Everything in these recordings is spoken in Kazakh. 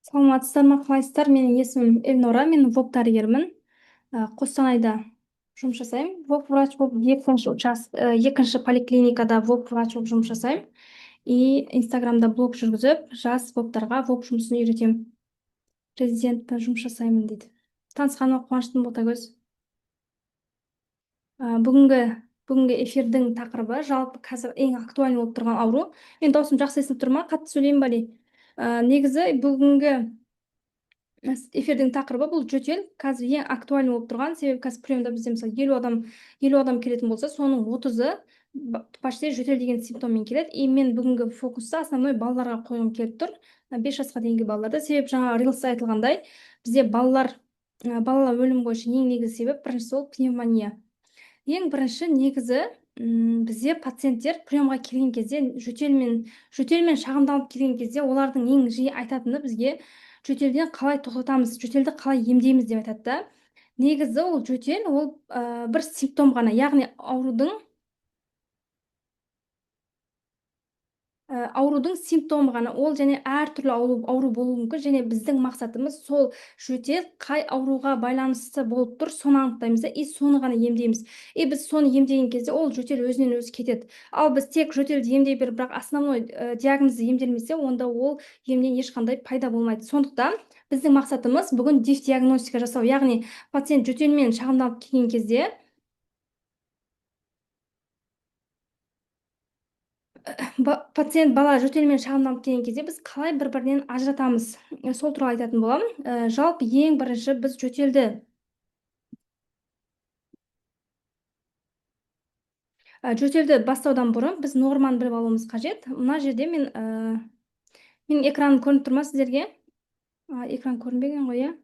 Саламатсыздар ма, қалайсыздар? Менің есімім Эльнора, мен веб дәрігермін. Қостанайда жұмыс жасаймын. Веб врач болып екінші поликлиникада веб врач болып жұмыс жасаймын. И Инстаграмда блог жүргізіп, жас вебтарға веб жұмысын үйретемін. Президентпен жұмыс жасаймын дейді. Танысқаныма қуаныштымын, Ботагөз. Бүгінгі эфирдің тақырыбы жалпы қазір ең актуальный болып тұрған ауру. Мен даусым жақсы естіліп тұр ма? Қатты сөйлеймін ба дейді. Негізі бүгінгі эфирдің тақырыбы бұл жөтел. Қазір ең актуальный болып тұрған, себебі қазір приемда бізде мысалы елу адам келетін болса, соның 30-ы почти жөтел деген симптоммен келеді. И мен бүгінгі фокусты основной балаларға қойғым келіп тұр. 5 жасқа дейінгі балаларды. Себебі жаңа рилста айтылғандай, бізде балалар өлім бойынша ең негізгі себеп біріншісі ол пневмония. Ең бірінші негізі бізде пациенттер приемға келген кезде жөтелмен шағымданып келген кезде олардың ең жиі айтатыны бізге жөтелден қалай тоқтатамыз, жөтелді қалай емдейміз деп айтады да. Негізі ол жөтел ол бір симптом ғана, яғни аурудың симптомы ғана. Ол және әртүрлі ауру болуы мүмкін, және біздің мақсатымыз сол жөтел қай ауруға байланысты болып тұр, соны анықтаймыз да, и соны ғана емдейміз. И біз соны емдеген кезде ол жөтел өзінен өзі кетеді. Ал біз тек жөтелді емдей беріп, бірақ основной диагнозды емделмесе, онда ол емнен ешқандай пайда болмайды. Сондықтан біздің мақсатымыз бүгін диагностика жасау, яғни пациент жөтелмен шағымданып келген кезде пациент бала жөтелмен шағымданып келген кезде біз қалай бір-бірінен ажыратамыз, сол туралы айтатын боламын. Жалпы ең бірінші біз жөтелді бастаудан бұрын біз норманы біліп алуымыз қажет. Мына жерде менің экраным көрініп тұр ма сіздерге? Экран көрінбеген ғой, иә?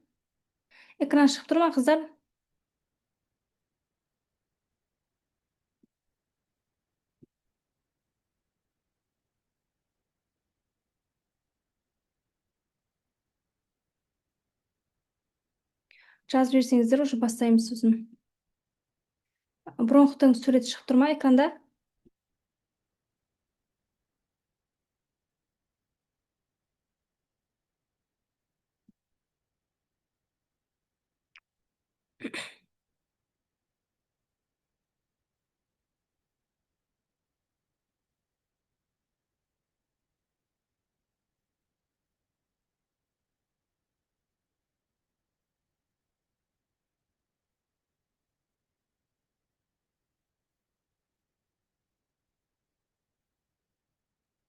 Экран шығып тұр ма, қыздар? Жазып жіберсеңіздер уже бастаймыз сосын. Бронхтың суреті шығып тұр ма экранда?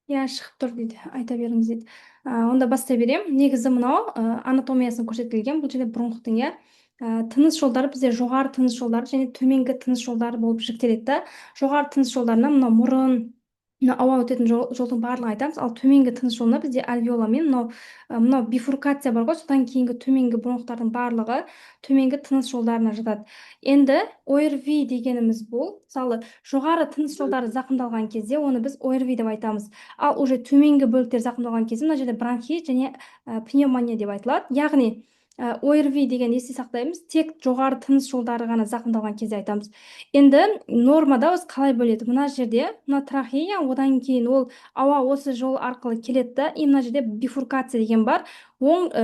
Иә, шығып тұр дейді, айта беріңіз дейді. Онда бастай берем. Негізі мынау анатомиясын көрсетілген. Бұл жерде бронхтың, иә, тыныс жолдары бізде жоғары тыныс жолдары және төменгі тыныс жолдары болып жіктеледі да. Жоғары тыныс жолдарына мынау мұрын, ауа өтетін жолдың барлығын айтамыз. Ал төменгі тыныс жолына бізде альвеола мен мынау бифуркация бар ғой, содан кейінгі төменгі бронхтардың барлығы төменгі тыныс жолдарына жатады. Енді ОРВИ дегеніміз бұл, мысалы жоғары тыныс жолдары зақымдалған кезде оны біз ОРВИ деп айтамыз. Ал уже төменгі бөліктер зақымдалған кезде мына жерде бронхит және пневмония деп айтылады. Яғни ОРВИ деген есте сақтаймыз, тек жоғары тыныс жолдары ғана зақымдалған кезде айтамыз. Енді нормада осы қалай бөледі? Мына жерде мына трахея, одан кейін ол ауа осы жол арқылы келеді да, и мына жерде бифуркация деген бар. Оң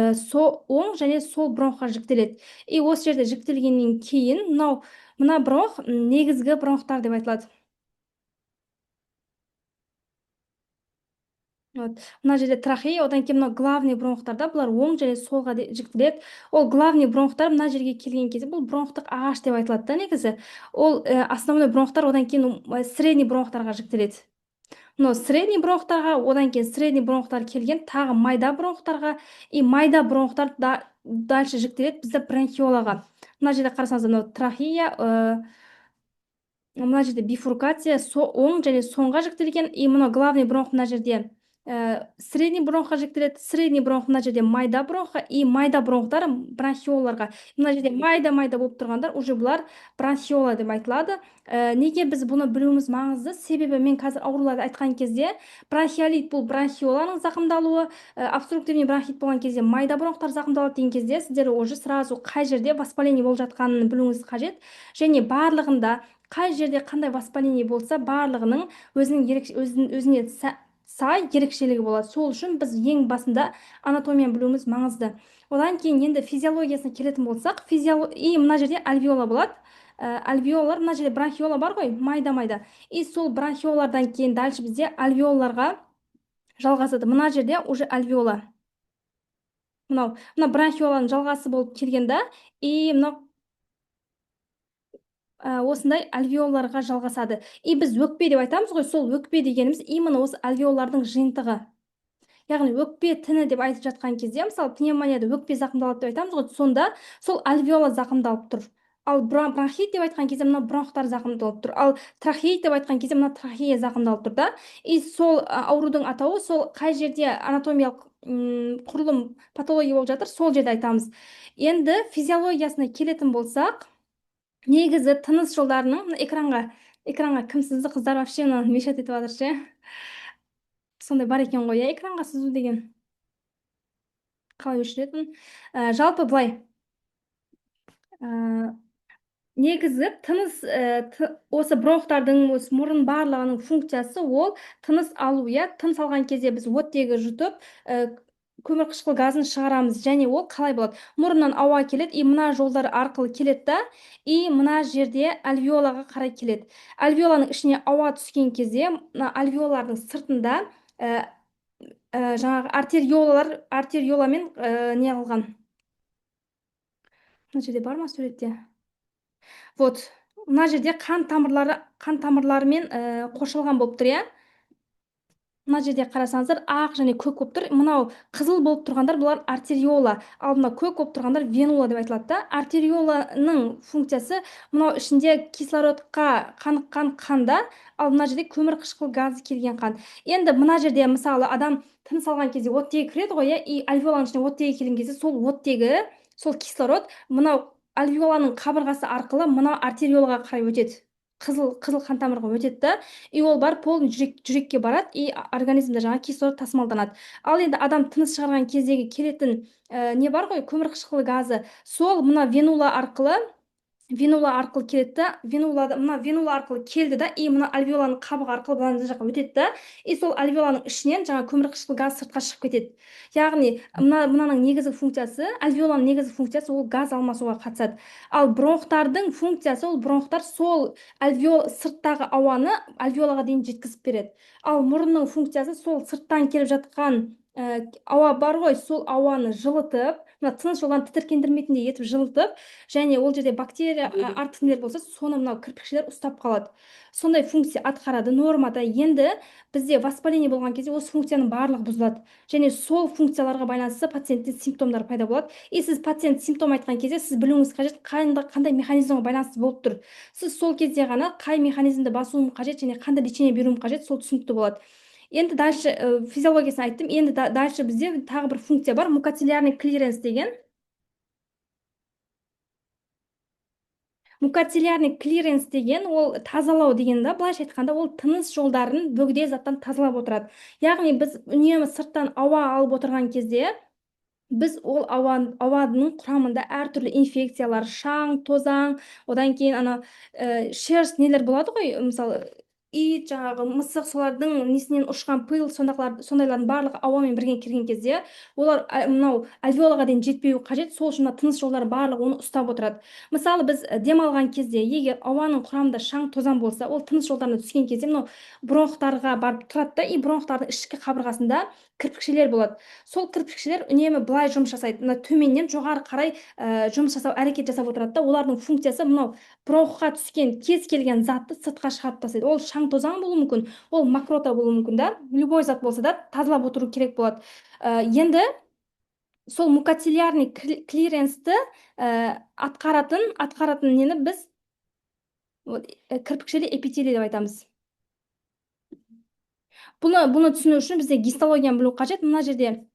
және сол бронхқа жіктеледі. И осы жерде жіктелгеннен кейін мына бронх негізгі бронхтар деп айтылады. Мына жерде трахея, одан кейін мынау главный бронхтарда, бұлар оң және солға жіктеледі. Ол главный бронхтар мына жерге келген кезде бұл бронхтық ағаш деп айтылады да негізі. Ол основной бронхтар, одан кейін средний бронхтарға жіктеледі. Но средний бронхтарға, одан кейін средний бронхтар келген тағы майда бронхтарға, и майда бронхтар дальше жіктеледі бізді бронхиолаға. Мына жерде қарасаңыздар, мынау трахея, мына жерде бифуркация, оң және соңға жіктелген, и мына главный бронх мына жерде средний бронхқа жіктеледі. Средний бронх мына жерде майда бронхқа, и майда бронхтар бронхиолаларға. Мына жерде майда болып тұрғандар уже бұлар бронхиола деп айтылады. Неге біз бұны білуіміз маңызды? Себебі мен қазір ауруларды айтқан кезде бронхиолит бұл бронхиоланың зақымдалуы, обструктивный бронхит болған кезде майда бронхтар зақымдалады деген кезде сіздер уже сразу қай жерде воспаление болып жатқанын білуіңіз қажет. Және барлығында қай жерде қандай воспаление болса, барлығының өзіне сай ерекшелігі болады. Сол үшін біз ең басында анатомияны білуіміз маңызды. Одан кейін енді физиологиясына келетін болсақ, и мына жерде альвеола болады. Альвеолалар, мына жерде бронхиола бар ғой, майда майда. И сол бронхиолалардан кейін дальше бізде альвеолаларға жалғасады. Мына жерде уже альвеола. Мына бронхиоланың жалғасы болып келген да, и мынау осындай альвеолаларға жалғасады. И біз өкпе деп айтамыз ғой, сол өкпе дегеніміз именно осы альвеолалардың жиынтығы. Яғни өкпе тіні деп айтып жатқан кезде, мысалы пневмонияда өкпе зақымдалады деп айтамыз ғой, сонда сол альвеола зақымдалып тұр. Ал бронхит деп айтқан кезде мына бронхтар зақымдалып тұр. Ал трахеит деп айтқан кезде мына трахея зақымдалып тұр да. И сол аурудың атауы сол қай жерде анатомиялық құрылым патология болып жатыр, сол жерде айтамыз. Енді физиологиясына келетін болсақ, негізі тыныс жолдарының экранға кім сызды, қыздар вообще мынаны мешат етіп жатыр ше. Сондай бар екен ғой, иә, экранға сызу деген. Қалай өшіретін? Жалпы былай, негізі тыныс, осы бронхтардың, осы мұрын барлығының функциясы ол тыныс алу, иә. Тыныс алған кезде біз оттегі жұтып, көмірқышқыл газын шығарамыз, және ол қалай болады? Мұрыннан ауа келеді, и мына жолдар арқылы келеді да, и мына жерде альвеолаға қарай келеді. Альвеоланың ішіне ауа түскен кезде, мына альвеолардың сыртында жаңағы артериоламен не қылған. Мына жерде бар ма суретте? Вот, мына жерде қан тамырларымен қоршалған болып тұр, иә. Мына жерде қарасаңыздар, ақ және көк болып тұр. Мынау қызыл болып тұрғандар бұлар артериола, ал мына көк болып тұрғандар венула деп айтылады да. Артериоланың функциясы мынау ішінде кислородқа қаныққан қанда, ал мына жерде көмірқышқыл газы келген қан. Енді мына жерде мысалы адам тыныс алған кезде оттегі кіреді ғой, иә, и альвеоланың ішіне оттегі келген кезде сол оттегі, сол кислород мынау альвеоланың қабырғасы арқылы мына артериолаға қарай өтеді. Қызыл қан тамырға өтеді да, и ол барып полный жүрекке барады, и организмде жаңа кислород тасымалданады. Ал енді адам тыныс шығарған кездегі келетін не бар ғой, көмірқышқыл газы, сол мына венула арқылы келеді да, мына венула арқылы келді да, и мына альвеоланың қабығы арқылы мына жаққа өтеді да, и сол альвеоланың ішінен жаңа көмірқышқыл газ сыртқа шығып кетеді. Яғни мынаның негізгі функциясы, альвеоланың негізгі функциясы ол газ алмасуға қатысады. Ал бронхтардың функциясы, ол бронхтар сол сырттағы ауаны альвеолаға дейін жеткізіп береді. Ал мұрынның функциясы сол сырттан келіп жатқан ауа бар ғой, сол ауаны жылытып, мына тыныс жолдарын тітіркендірмейтіндей етіп жылытып, және ол жерде бактерия артықшылар болса, соны мынау кірпікшелер ұстап қалады. Сондай функция атқарады нормада. Енді бізде воспаление болған кезде осы функцияның барлығы бұзылады, және сол функцияларға байланысты пациенттің симптомдары пайда болады. И сіз пациент симптом айтқан кезде сіз білуіңіз қажет, қандай механизмға байланысты болып тұр. Сіз сол кезде ғана қай механизмді басуым қажет және қандай лечение беруім қажет, сол түсінікті болады. Енді дальше физиологиясын айттым. Енді дальше бізде тағы бір функция бар, мукоцилярный клиренс деген. Мукоцилярный клиренс деген ол тазалау деген да, былайша айтқанда ол тыныс жолдарын бөгде заттан тазалап отырады. Яғни біз үнемі сырттан ауа алып отырған кезде біз ол ауаның құрамында әртүрлі инфекциялар, шаң, тозаң, одан кейін ана шерсть нелер болады ғой, мысалы ит, жаңағы мысық, солардың несінен ұшқан пыл, сондайлардың барлығы ауамен бірге кірген кезде олар мынау альвеолаға дейін жетпеуі қажет. Сол үшін тыныс жолдары барлығы оны ұстап отырады. Мысалы біз демалған кезде егер ауаның құрамында шаң, тозаң болса, ол тыныс жолдарына түскен кезде мынау бронхтарға барып тұрады да, и бронхтардың ішкі қабырғасында кірпікшелер болады. Сол кірпікшелер үнемі былай жұмыс жасайды, мына төменнен жоғары қарай жұмыс жасау, әрекет жасап отырады да. Олардың функциясы мынау бронхқа түскен кез келген затты сыртқа шығарып тастайды. Ол шаң, тозаң болуы мүмкін, ол мокрота болуы мүмкін да, любой зат болса да тазалап отыру керек болады. Енді сол мукоцилярный клиренсті атқаратын нені біз кірпікшелі эпителий деп айтамыз. Бұны түсіну үшін бізде гистологияны білу қажет. Мына жерде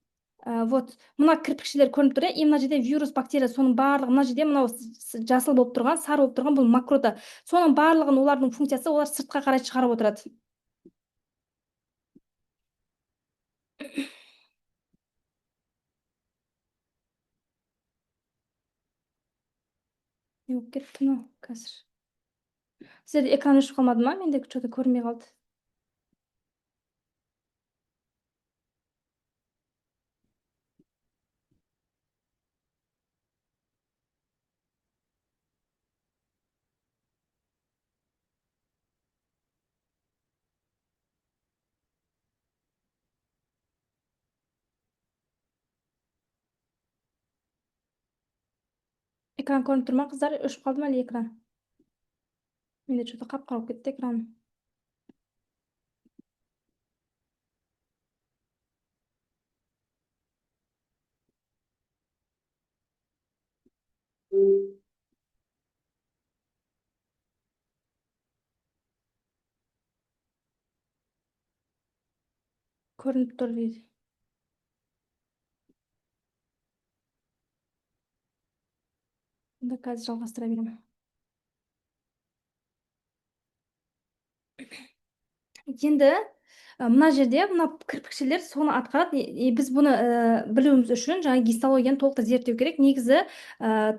вот мына кірпікшелер көрініп тұр, и мына жерде вирус, бактерия, соның барлығы, мына жерде мынау жасыл болып тұрған, сары болып тұрған, бұл мокрота. Соның барлығын, олардың функциясы, олар сыртқа қарай шығарып отырады. Не болып кетті мынау қазір? Сіздерде экран өшіп қалмады ма? Менде что-то көрінбей қалды. Экран көрініп тұр ма, қыздар? Өшіп қалды ма әлде экран? Менде что-то қап-қара болып кетті экран. Көрініп тұр дейді. Онда қазір жалғастыра беремін. Енді мына жерде мына кірпікшелер соны атқарады. Біз бұны білуіміз үшін жаңа гистологияны толықтай зерттеу керек. Негізі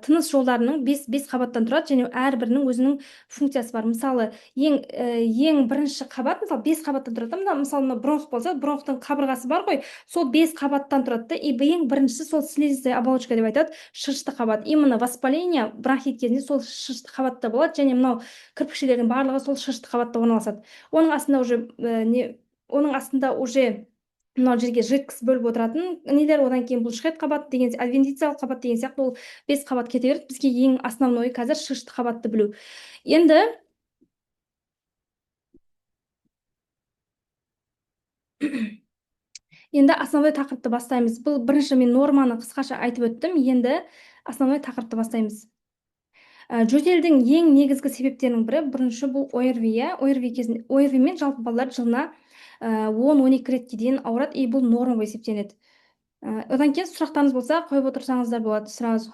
тыныс жолдарының бес қабаттан тұрады, және әрбірінің өзінің функциясы бар. Мысалы, ең бірінші қабат, мысалы, 5 қабаттан тұрады. Мысалы, мына бронх болса, бронхтың қабырғасы бар ғой, сол 5 қабаттан тұрады. Ең біріншісі сол слизистая оболочка деп айтады, шырышты қабат. Именно воспаление бронхит кезінде сол шырышты қабатта болады, және мынау кірпікшелердің барлығы сол шырышты қабатта орналасады. Оның астында уже мынау жерге жидкость бөліп отыратын нелер, одан кейін бұл шхед қабат деген, адвентициялық қабат деген сияқты ол 5 қабат кете береді. Бізге ең основной қазір шырышты қабатты білу. Енді основной тақырыпты бастаймыз. Бұл бірінші мен норманы қысқаша айтып өттім. Енді основной тақырыпты бастаймыз. Жөтелдің ең негізгі себептерінің бірі, бірінші бұл ОРВИ. ОРВИ мен жалпы балалар жылына 10-12 ретке дейін ауырады, бұл норма болып есептеледі. Одан кейін сұрақтарыңыз болса, қойып отырсаңыздар болады сразу.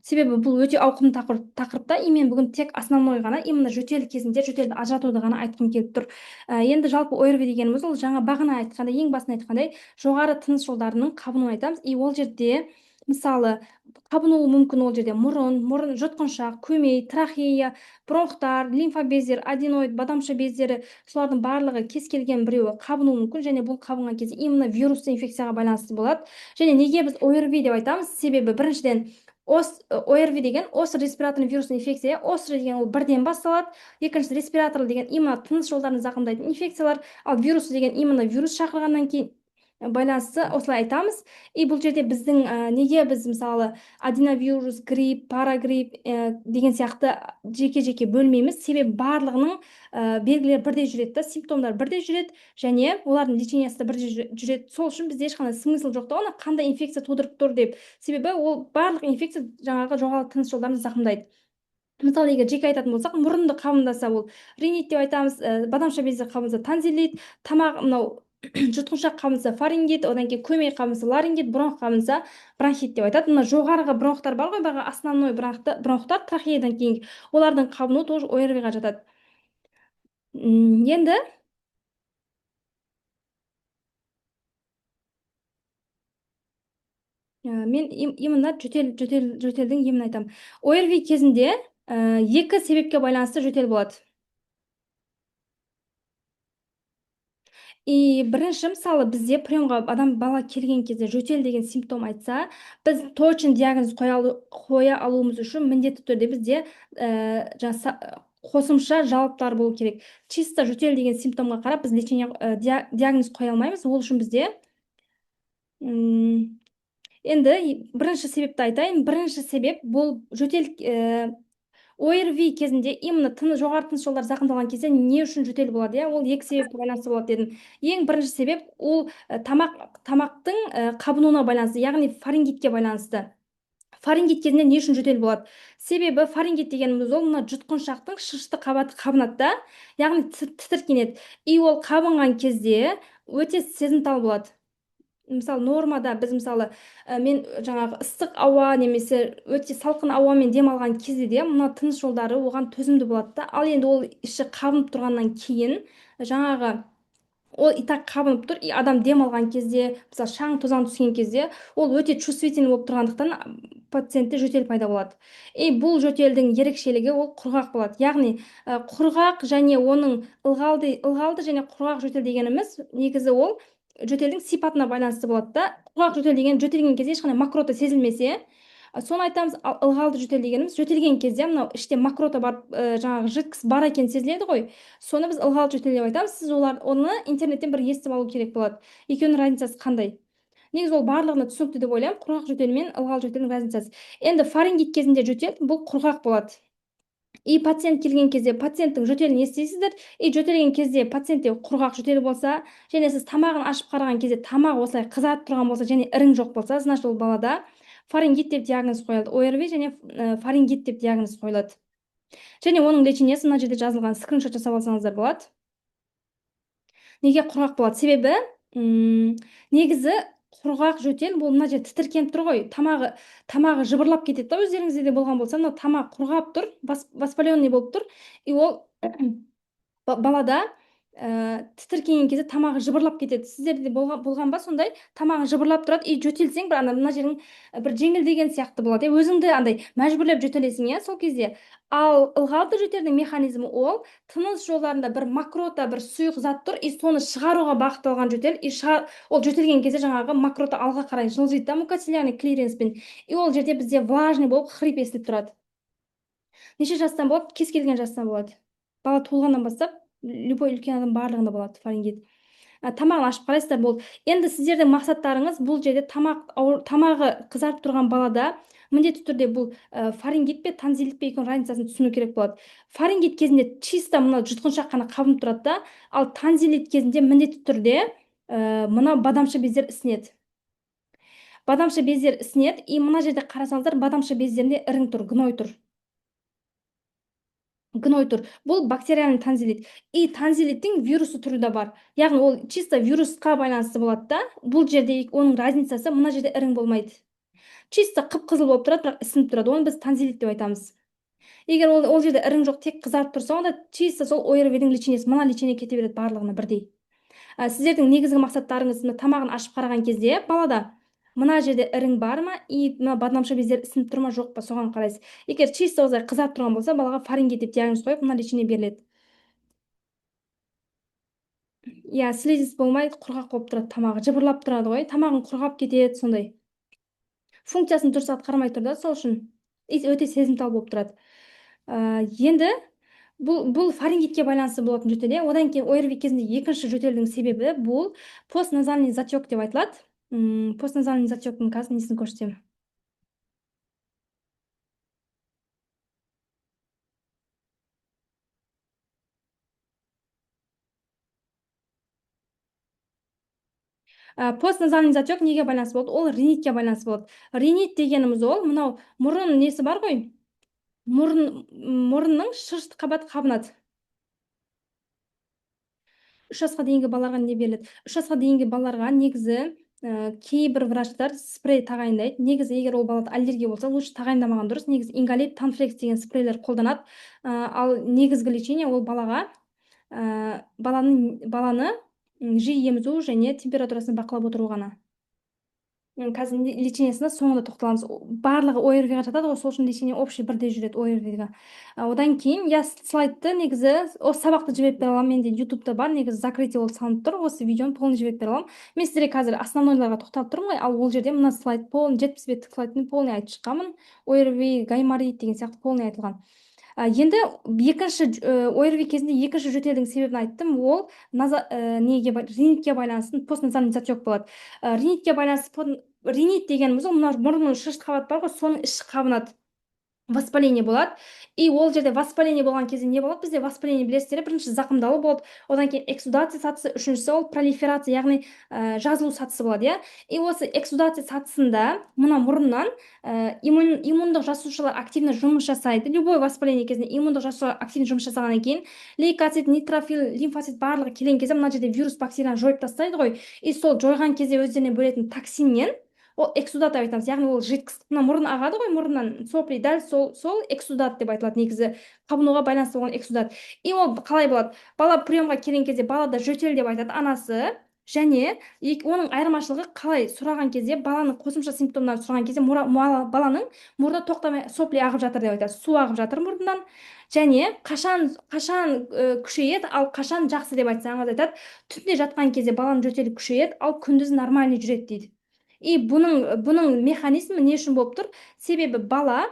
Себебі бұл өте ауқымды тақырыпта, мен бүгін тек основной ғана, именно жөтел кезінде жөтелді ажыратуды ғана айтқым келіп тұр. Енді жалпы ОРВИ дегеніміз, ол жаңа бағана айтқандай, ең басында айтқандай, жоғары тыныс жолдарының қабынуын айтамыз. Ол жерде мысалы қабынуы мүмкін, ол жерде мұрын, жұтқыншақ, көмей, трахея, бронхтар, лимфа бездер, аденоид, бадамша бездері, солардың барлығы кез келген біреуі қабынуы мүмкін, және бұл қабынған кезде именно вирусты инфекцияға байланысты болады. Және неге біз ОРВИ деп айтамыз? Себебі біріншіден ОРВИ деген остро респираторный вирусный инфекция. Остро деген ол бірден басталады. Екіншісі респираторлы деген именно тыныс жолдарын зақымдайтын инфекциялар, ал вирус деген именно вирус шақырғаннан кейін байланысты осылай айтамыз. Бұл жерде біздің неге біз мысалы аденовирус, грипп, парагрипп деген сияқты жеке-жеке бөлмейміз? Себебі барлығының белгілері бірдей жүреді, симптомдар бірдей жүреді, және олардың лечениясы да бірдей жүреді. Сол үшін бізде ешқандай смысл жоқ та оны қандай инфекция тудырып тұр деп. Себебі ол барлық инфекция жаңағы жоғары тыныс жолдарын зақымдайды. Мысалы, егер жеке айтатын болсақ, мұрынды қабындаса ол ринит деп айтамыз, бадамша безі қабынса тонзиллит, тамақ мынау жұтқыншақ қабынса фарингит, одан кейін көмей қабынса ларингит, бронх қабынса бронхит деп айтады. Мына жоғарғы бронхтар бар ғой, баға основной бронхтар, трахеядан кейін олардың қабынуы тоже ОРВИ-ға жатады. Енді мен именно жөтелдің емін айтамын. ОРВИ кезінде екі себепке байланысты жөтел болады. Бірінші, мысалы, бізде приемға бала келген кезде жөтел деген симптом айтса, біз точно диагноз қоя алуымыз үшін міндетті түрде бізде қосымша жауаптар болу керек. Чисто жөтел деген симптомға қарап біз диагноз қоя алмаймыз. Ол үшін бізде енді бірінші себепті айтайын. Бірінші себеп бұл жөтел ОРВИ кезінде именно жоғары тыныс жолдары зақымдалған кезде не үшін жөтел болады? Ол екі себепке байланысты болады дедім. Ең бірінші себеп ол тамақтың қабынуына байланысты, яғни фарингитке байланысты. Фарингит кезінде не үшін жөтел болады? Себебі фарингит дегеніміз ол мына жұтқыншақтың шырышты қабаты қабынады да, яғни тітіркенеді. Ол қабынған кезде өте сезімтал болады. Мысалы, нормада біз мысалы мен жаңағы ыстық ауа немесе өте салқын ауамен демалған кезде де мына тыныс жолдары оған төзімді болады да. Ал енді ол іші қабынып тұрғаннан кейін жаңағы ол и так қабынып тұр, адам демалған кезде, мысалы шаң тозаң түскен кезде ол өте чувствительный болып тұрғандықтан пациентте жөтел пайда болады. Бұл жөтелдің ерекшелігі ол құрғақ болады. Яғни құрғақ және оның ылғалды және құрғақ жөтел дегеніміз негізі ол жөтелдің сипатына байланысты болады да. Құрғақ жөтел деген жөтелген кезде ешқандай мокрота сезілмесе, соны айтамыз. Ал ылғалды жөтел дегеніміз жөтелген кезде мынау іште мокрота бар, жаңағы жидкость бар екен сезіледі ғой. Соны біз ылғалды жөтел деп айтамыз. Сіз оны интернеттен бір естіп алу керек болады. Екеуінің разницасы қандай? негізі ол барлығына түсінікті деп ойлаймын, құрғақ жөтел мен ылғал жөтелдің разницасы. Енді фарингит кезінде жөтел бұл құрғақ болады. И пациент келген кезде пациенттің жөтелін естисіздер. И жөтелген кезде пациентте құрғақ жөтел болса, және сіз тамағын ашып қараған кезде тамағы осылай қызарып тұрған болса, және ірің жоқ болса, значит ол балада фарингит деп диагноз қойылады. ОРВИ және фарингит деп диагноз қойылады. Және оның лечениесі мына жерде жазылған, скриншот жасап алсаңыздар болады. Неге құрғақ болады? Себебі негізі құрғақ жөтел бұл мына жерде тітіркеніп тұр ғой, тамағы жыбырлап кетеді да, өздеріңізде де болған болса, мына тамақ құрғап тұр, воспаленный болып тұр, и ол балада тітіркенген кезде тамағы жыбырлап кетеді. Сіздерде болған ба сондай? Тамағы жыбырлап тұрады, и жөтелсең бір мына жерің бір жеңілдеген сияқты болады. Өзіңді андай мәжбүрлеп жөтелесің, сол кезде. Ал ылғалды жөтелдің механизмі ол тыныс жолдарында бір макрота, бір сұйық зат тұр, и соны шығаруға бағытталған жөтел, и ол жөтелген кезде жаңағы макрота алға қарай жылжиды да, мукоцилиарный клиренспен, и ол жерде бізде влажный болып хрип естіліп тұрады. Неше жастан болады? Кез келген жастан болады. Бала туылғаннан бастап любой үлкен адам барлығында болады фарингит. Тамағын ашып қарайсыздар болды. Енді сіздердің мақсаттарыңыз бұл жерде тамағы қызарып тұрған балада міндетті түрде бұл фарингит пе танзилит пе екеуінің разницасын түсіну керек болады. Фарингит кезінде чисто мына жұтқыншақ қана қабынып тұрады да, ал танзилит кезінде міндетті түрде мына бадамша бездер ісінеді. Бадамша бездер ісінеді, и мына жерде қарасаңыздар бадамша бездерінде ірің тұр, гной тұр. Бұл бактериальный танзилит. И танзилиттің вирусы түрі де бар. Яғни ол чисто вирусқа байланысты болады да. Бұл жерде оның разницасы, мына жерде ірің болмайды. Чисто қып-қызыл болып тұрады, бірақ ісініп тұрады. Оны біз танзилит деп айтамыз. Егер ол жерде ірің жоқ, тек қызарып тұрса, онда чисто сол ОРВИ-дің лечениесі, мына лечение кете береді барлығына бірдей. Сіздердің негізгі мақсаттарыңыз тамағын ашып қараған кезде балада мына жерде ірің бар ма, и мына бадамша бездер ісініп тұр ма, жоқ па, соған қарайсыз. Егер чисто осылай қызарып тұрған болса, балаға фарингит деп диагноз қойып, мына лечение беріледі. Слизис болмайды, құрғақ болып тұрады, тамағы жыбырлап тұрады ғой, тамағың құрғап кетеді, сондай. Функциясын дұрыс атқармай тұр да, сол үшін өте сезімтал болып тұрады. Енді бұл фарингитке байланысты болатын жөтел. Одан кейін ОРВИ кезінде екінші жөтелдің себебі бұл постназальный затек деп айтылады. Постназальный затектің қазір несін көрсетемін. Постназальный затек неге байланысты болады? Ол ринитке байланысты болады. Ринит дегеніміз ол мынау мұрын несі бар ғой? Мұрынның шырышты қабаты қабынады. 3 жасқа дейінгі балаларға не беріледі? 3 жасқа дейінгі балаларға негізі кейбір врачтар спрей тағайындайды. Негізі егер ол балада аллергия болса, лучше тағайындамаған дұрыс. Негізі ингалит, танфлекс деген спрейлер қолданады. Ал негізгі лечение ол балаға баланы жиі емізу және температурасын бақылап отыру ғана. Қазір лечениесіне соңында тоқталамыз. Барлығы ОРВИ-ға жатады ғой, сол үшін лечение общий бірдей жүреді ОРВИ-ға. Одан кейін слайдты негізі осы сабақты жіберіп бере аламын. Менде ютубта бар, негізі закрытие болып салынып тұр. Осы видеоны полный жіберіп бере аламын. Мен сіздерге қазір основнойларға тоқталып тұрмын ғой, ал ол жерде мына слайд полный 70 беттік слайдтың полный айтып шыққанмын. ОРВИ, гайморит деген сияқты полный айтылған. Енді екінші ОРВИ кезінде екінші жөтелдің себебін айттым, ол ринитке байланысты постназальный затек болады. Ринитке байланысты ринит дегеніміз ол мұрынның шырышты қабаты бар ғой, соның іші қабынады. Воспаление болады. И ол жерде воспаление болған кезде не болады? Бізде воспаление білесіздер, бірінші зақымдалу болады, одан кейін эксудация сатысы, үшіншісі ол пролиферация, яғни жазылу сатысы болады, И осы эксудация сатысында мына мұрыннан иммундық жасушалар активно жұмыс жасайды. Любой воспаление кезінде иммундық жасушалар активно жұмыс жасағаннан кейін лейкоцит, нейтрофил, лимфоцит барлығы келген кезде мына жерде вирус бактерияны жойып тастайды ғой. И сол жойған кезде өздеріне бөлетін токсиннен ол эксудат деп айтамыз, яғни ол жидкость. Мына мұрын ағады ғой, мұрыннан сопли, дәл сол эксудат деп айтылады, негізі қабынуға байланысты болған эксудат. И ол қалай болады? Бала приемға келген кезде балада жөтел деп айтады анасы, және оның айырмашылығы қалай сұраған кезде, баланың қосымша симптомдарын сұраған кезде баланың мұрны тоқтамай сопли ағып жатыр деп айтады, су ағып жатыр мұрнынан. Және қашан күшейеді, ал қашан жақсы деп айтсаңыз айтады, түнде жатқан кезде баланың жөтелі күшейеді, ал күндіз нормальный жүреді дейді. И бұның механизмі не үшін болып тұр? Себебі бала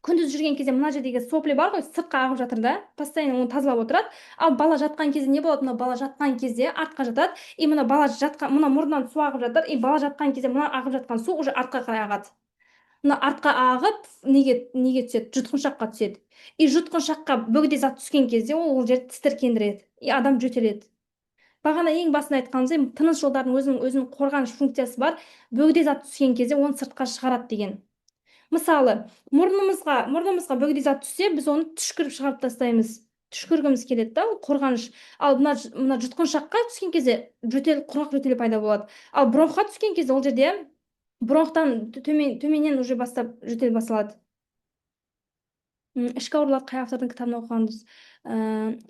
күндіз жүрген кезде мына жердегі сопли бар ғой, сыртқа ағып жатыр да, постоянно оны тазалап отырады. Ал бала жатқан кезде не болады? Мына бала жатқан кезде артқа жатады, и мына бала жатқан, мына мұрнынан су ағып жатыр, и бала жатқан кезде мына ағып жатқан су уже артқа қарай ағады. Мына артқа ағып неге түседі? Жұтқыншаққа түседі. И жұтқыншаққа бөгде зат түскен кезде ол жер тітіркендіреді, и адам жөтеледі. Бағана ең басында айтқанымыздай, тыныс жолдарының өзінің қорғаныш функциясы бар. Бөгде зат түскен кезде оны сыртқа шығарады деген. Мысалы, мұрнымызға бөгде зат түссе, біз оны түшкіріп шығарып тастаймыз. Түшкіргіміз келеді да, ол қорғаныш. Ал мына жұтқыншаққа түскен кезде құрғақ жөтел пайда болады. Ал бронхқа түскен кезде ол жерде бронхтан төменнен уже бастап жөтел басталады. Ішкі аурулар қай автордың кітабын оқығансыз?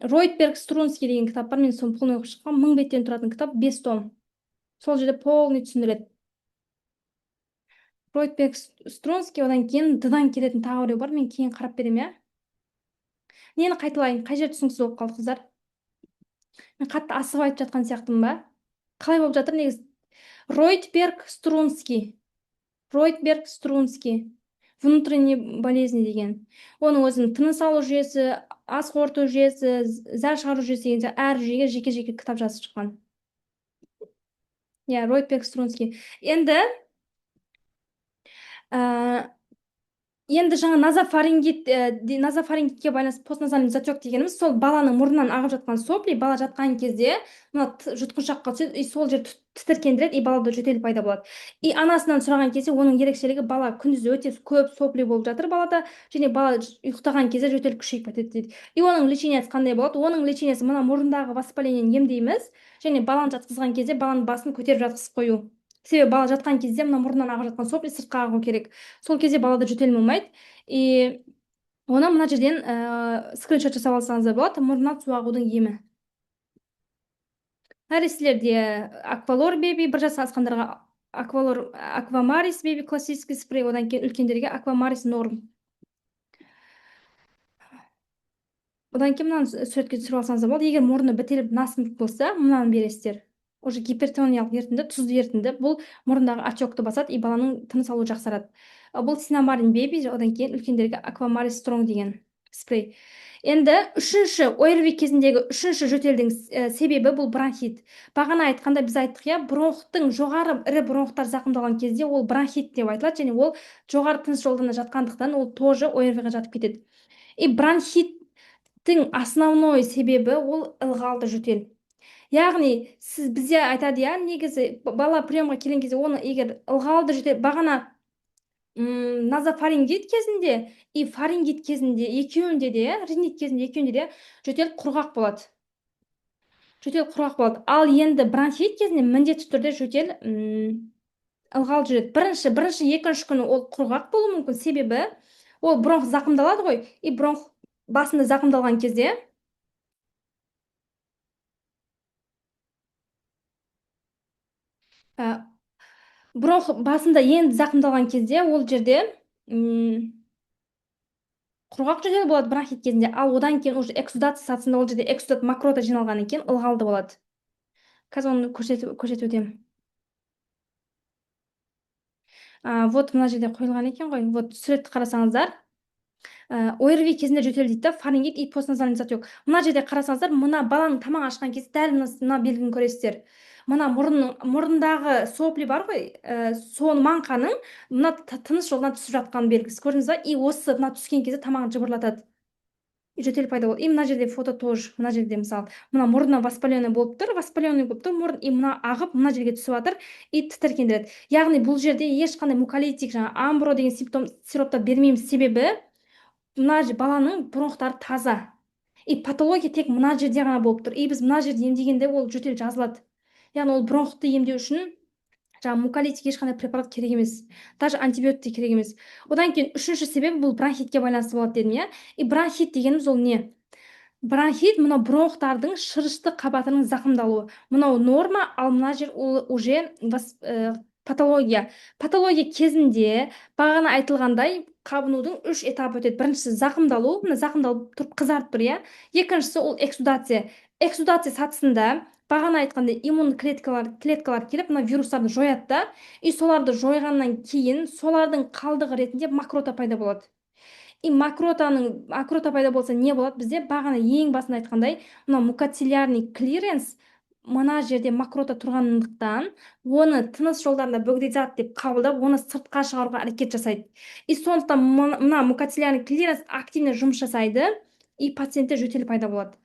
Ройтберг Струнский деген кітап бар, мен соны полный оқып шыққанмын. 1000 беттен тұратын кітап, 5 том. Сол жерде полный түсіндіреді. Ройтберг Струнский, одан кейін д-дан келетін тағы біреу бар, мен кейін қарап беремін, иә. Нені қайталайын? Қай жер түсініксіз болып қалды, қыздар? Мен қатты асығып айтып жатқан сияқтымын ба? Қалай болып жатыр негізі? Ройтберг Струнский. Внутренние болезни деген. Оның өзінің тыныс алу жүйесі, ас қорыту жүйесі, зәр шығару жүйесі деген әр жүйеге жеке-жеке кітап жазып шыққан. Иә, Ройтберг Струнский. Енді жаңа назофарингитке байланысты постназальный затек дегеніміз, сол баланың мұрнынан ағып жатқан сопли, бала жатқан кезде мына жұтқыншаққа түседі, и сол жер тітіркендіреді, и балада жөтел пайда болады. И анасынан сұраған кезде оның ерекшелігі, бала күндіз өте көп сопли болып жатыр балада, және бала ұйықтаған кезде жөтел күшейіп кетеді дейді. И оның лечениесі қандай болады? Оның лечениесі мына мұрындағы воспалениені емдейміз, және баланы жатқызған кезде баланың басын көтеріп жатқызып қою. Себебі бала жатқан кезде мына мұрнынан ағып жатқан сопли сыртқа ағу керек. Сол кезде балада жөтел болмайды. И оны мына жерден скриншот жасап алсаңыздар болады, мұрнынан су ағудың емі. Нәрестелерде аквалор беби, 1 жасқа асқандарға аквамарис беби классический спрей, одан кейін үлкендерге аквамарис норм. Одан кейін мынаны суретке түсіріп алсаңыздар болады. Егер мұрны бітеліп насындық болса, мынаны бересіздер. Уже гипертониялық ерітінді, тұзды ерітінді. Бұл мұрындағы отекті басады, и баланың тыныс алуы жақсарады. Бұл синамарин беби, одан кейін үлкендерге аквамарис стронг деген спрей. Енді үшінші ОРВИ кезіндегі үшінші жөтелдің себебі бұл бронхит. Бағана айтқанда біз айттық, иә, бронхтың жоғары ірі бронхтар зақымдалған кезде ол бронхит деп айтылады, және ол жоғары тыныс жолдарына жатқандықтан ол тоже ОРВИға жатып кетеді. И бронхиттің основной себебі ол ылғалды жөтел. Яғни бізде айтады, иә, негізі бала приемға келген кезде оны егер ылғалды жөтел, бағана назофарингит кезінде и фарингит кезінде екеуінде де, ринит кезінде екеуінде де жөтел құрғақ болады. Ал енді бронхит кезінде міндетті түрде жөтел ылғал жүреді. Бірінші, екінші күні ол құрғақ болуы мүмкін, себебі ол бронх зақымдалады ғой, и бронх басында зақымдалған кезде бронх басында енді зақымдалған кезде ол жерде құрғақ жөтел болады бронхит кезінде, ал одан кейін уже эксудация сатысында ол жерде эксудат мокрота жиналғаннан кейін ылғалды болады. Қазір оны көрсетіп өтемін. Вот мына жерде қойылған екен ғой, вот суретті қарасаңыздар, ОРВИ кезінде жөтел дейді да, фарингит и постназальный затек. Мына жерде қарасаңыздар, мына баланың тамақ ашқан кезде дәл мына белгіні көресіздер. Мына мұрындағы сопли бар ғой, соның маңқаның мына тыныс жолынан түсіп жатқан белгісі, көрдіңіз ба? И осы мына түскен кезде тамағын жыбырлатады. Жөтел пайда болды. И мына жерде фото тоже, мына жерде мысалы, мына мұрнына воспаленный болып тұр, мұрын, и мына ағып мына жерге түсіп жатыр, и тітіркендіреді. Яғни бұл жерде ешқандай муколитик, жаңа амбро деген сироптар бермейміз, себебі мына баланың бронхтары таза. И патология тек мына жерде ғана болып тұр. И біз мына жерде емдегенде ол жөтел жазылады. Яғни ол бронхты емдеу үшін жаңа муколитик ешқандай препарат керек емес, даже антибиотик керек емес. Одан кейін үшінші себебі бұл бронхитке байланысты болады дедім, иә. И бронхит дегеніміз ол не? Бронхит мынау бронхтардың шырышты қабатының зақымдалуы. Мынау норма, ал мына жер уже патология. Патология кезінде бағана айтылғандай қабынудың 3 этапы өтеді. Біріншісі зақымдалу, мына зақымдалып тұрып қызарып тұр, иә. Екіншісі ол эксудация. Эксудация сатысында бағана айтқандай иммун клеткалар келіп мына вирустарды жояды да, и соларды жойғаннан кейін солардың қалдығы ретінде мокрота пайда болады. И макрота пайда болса не болады бізде? Бағана ең басында айтқандай, мына мукоцилярный клиренс мына жерде макрота тұрғандықтан оны тыныс жолдарында бөгде зат деп қабылдап, оны сыртқа шығаруға әрекет жасайды. И сондықтан мына мукоцилярный клиренс активно жұмыс жасайды, и пациентте жөтел пайда болады.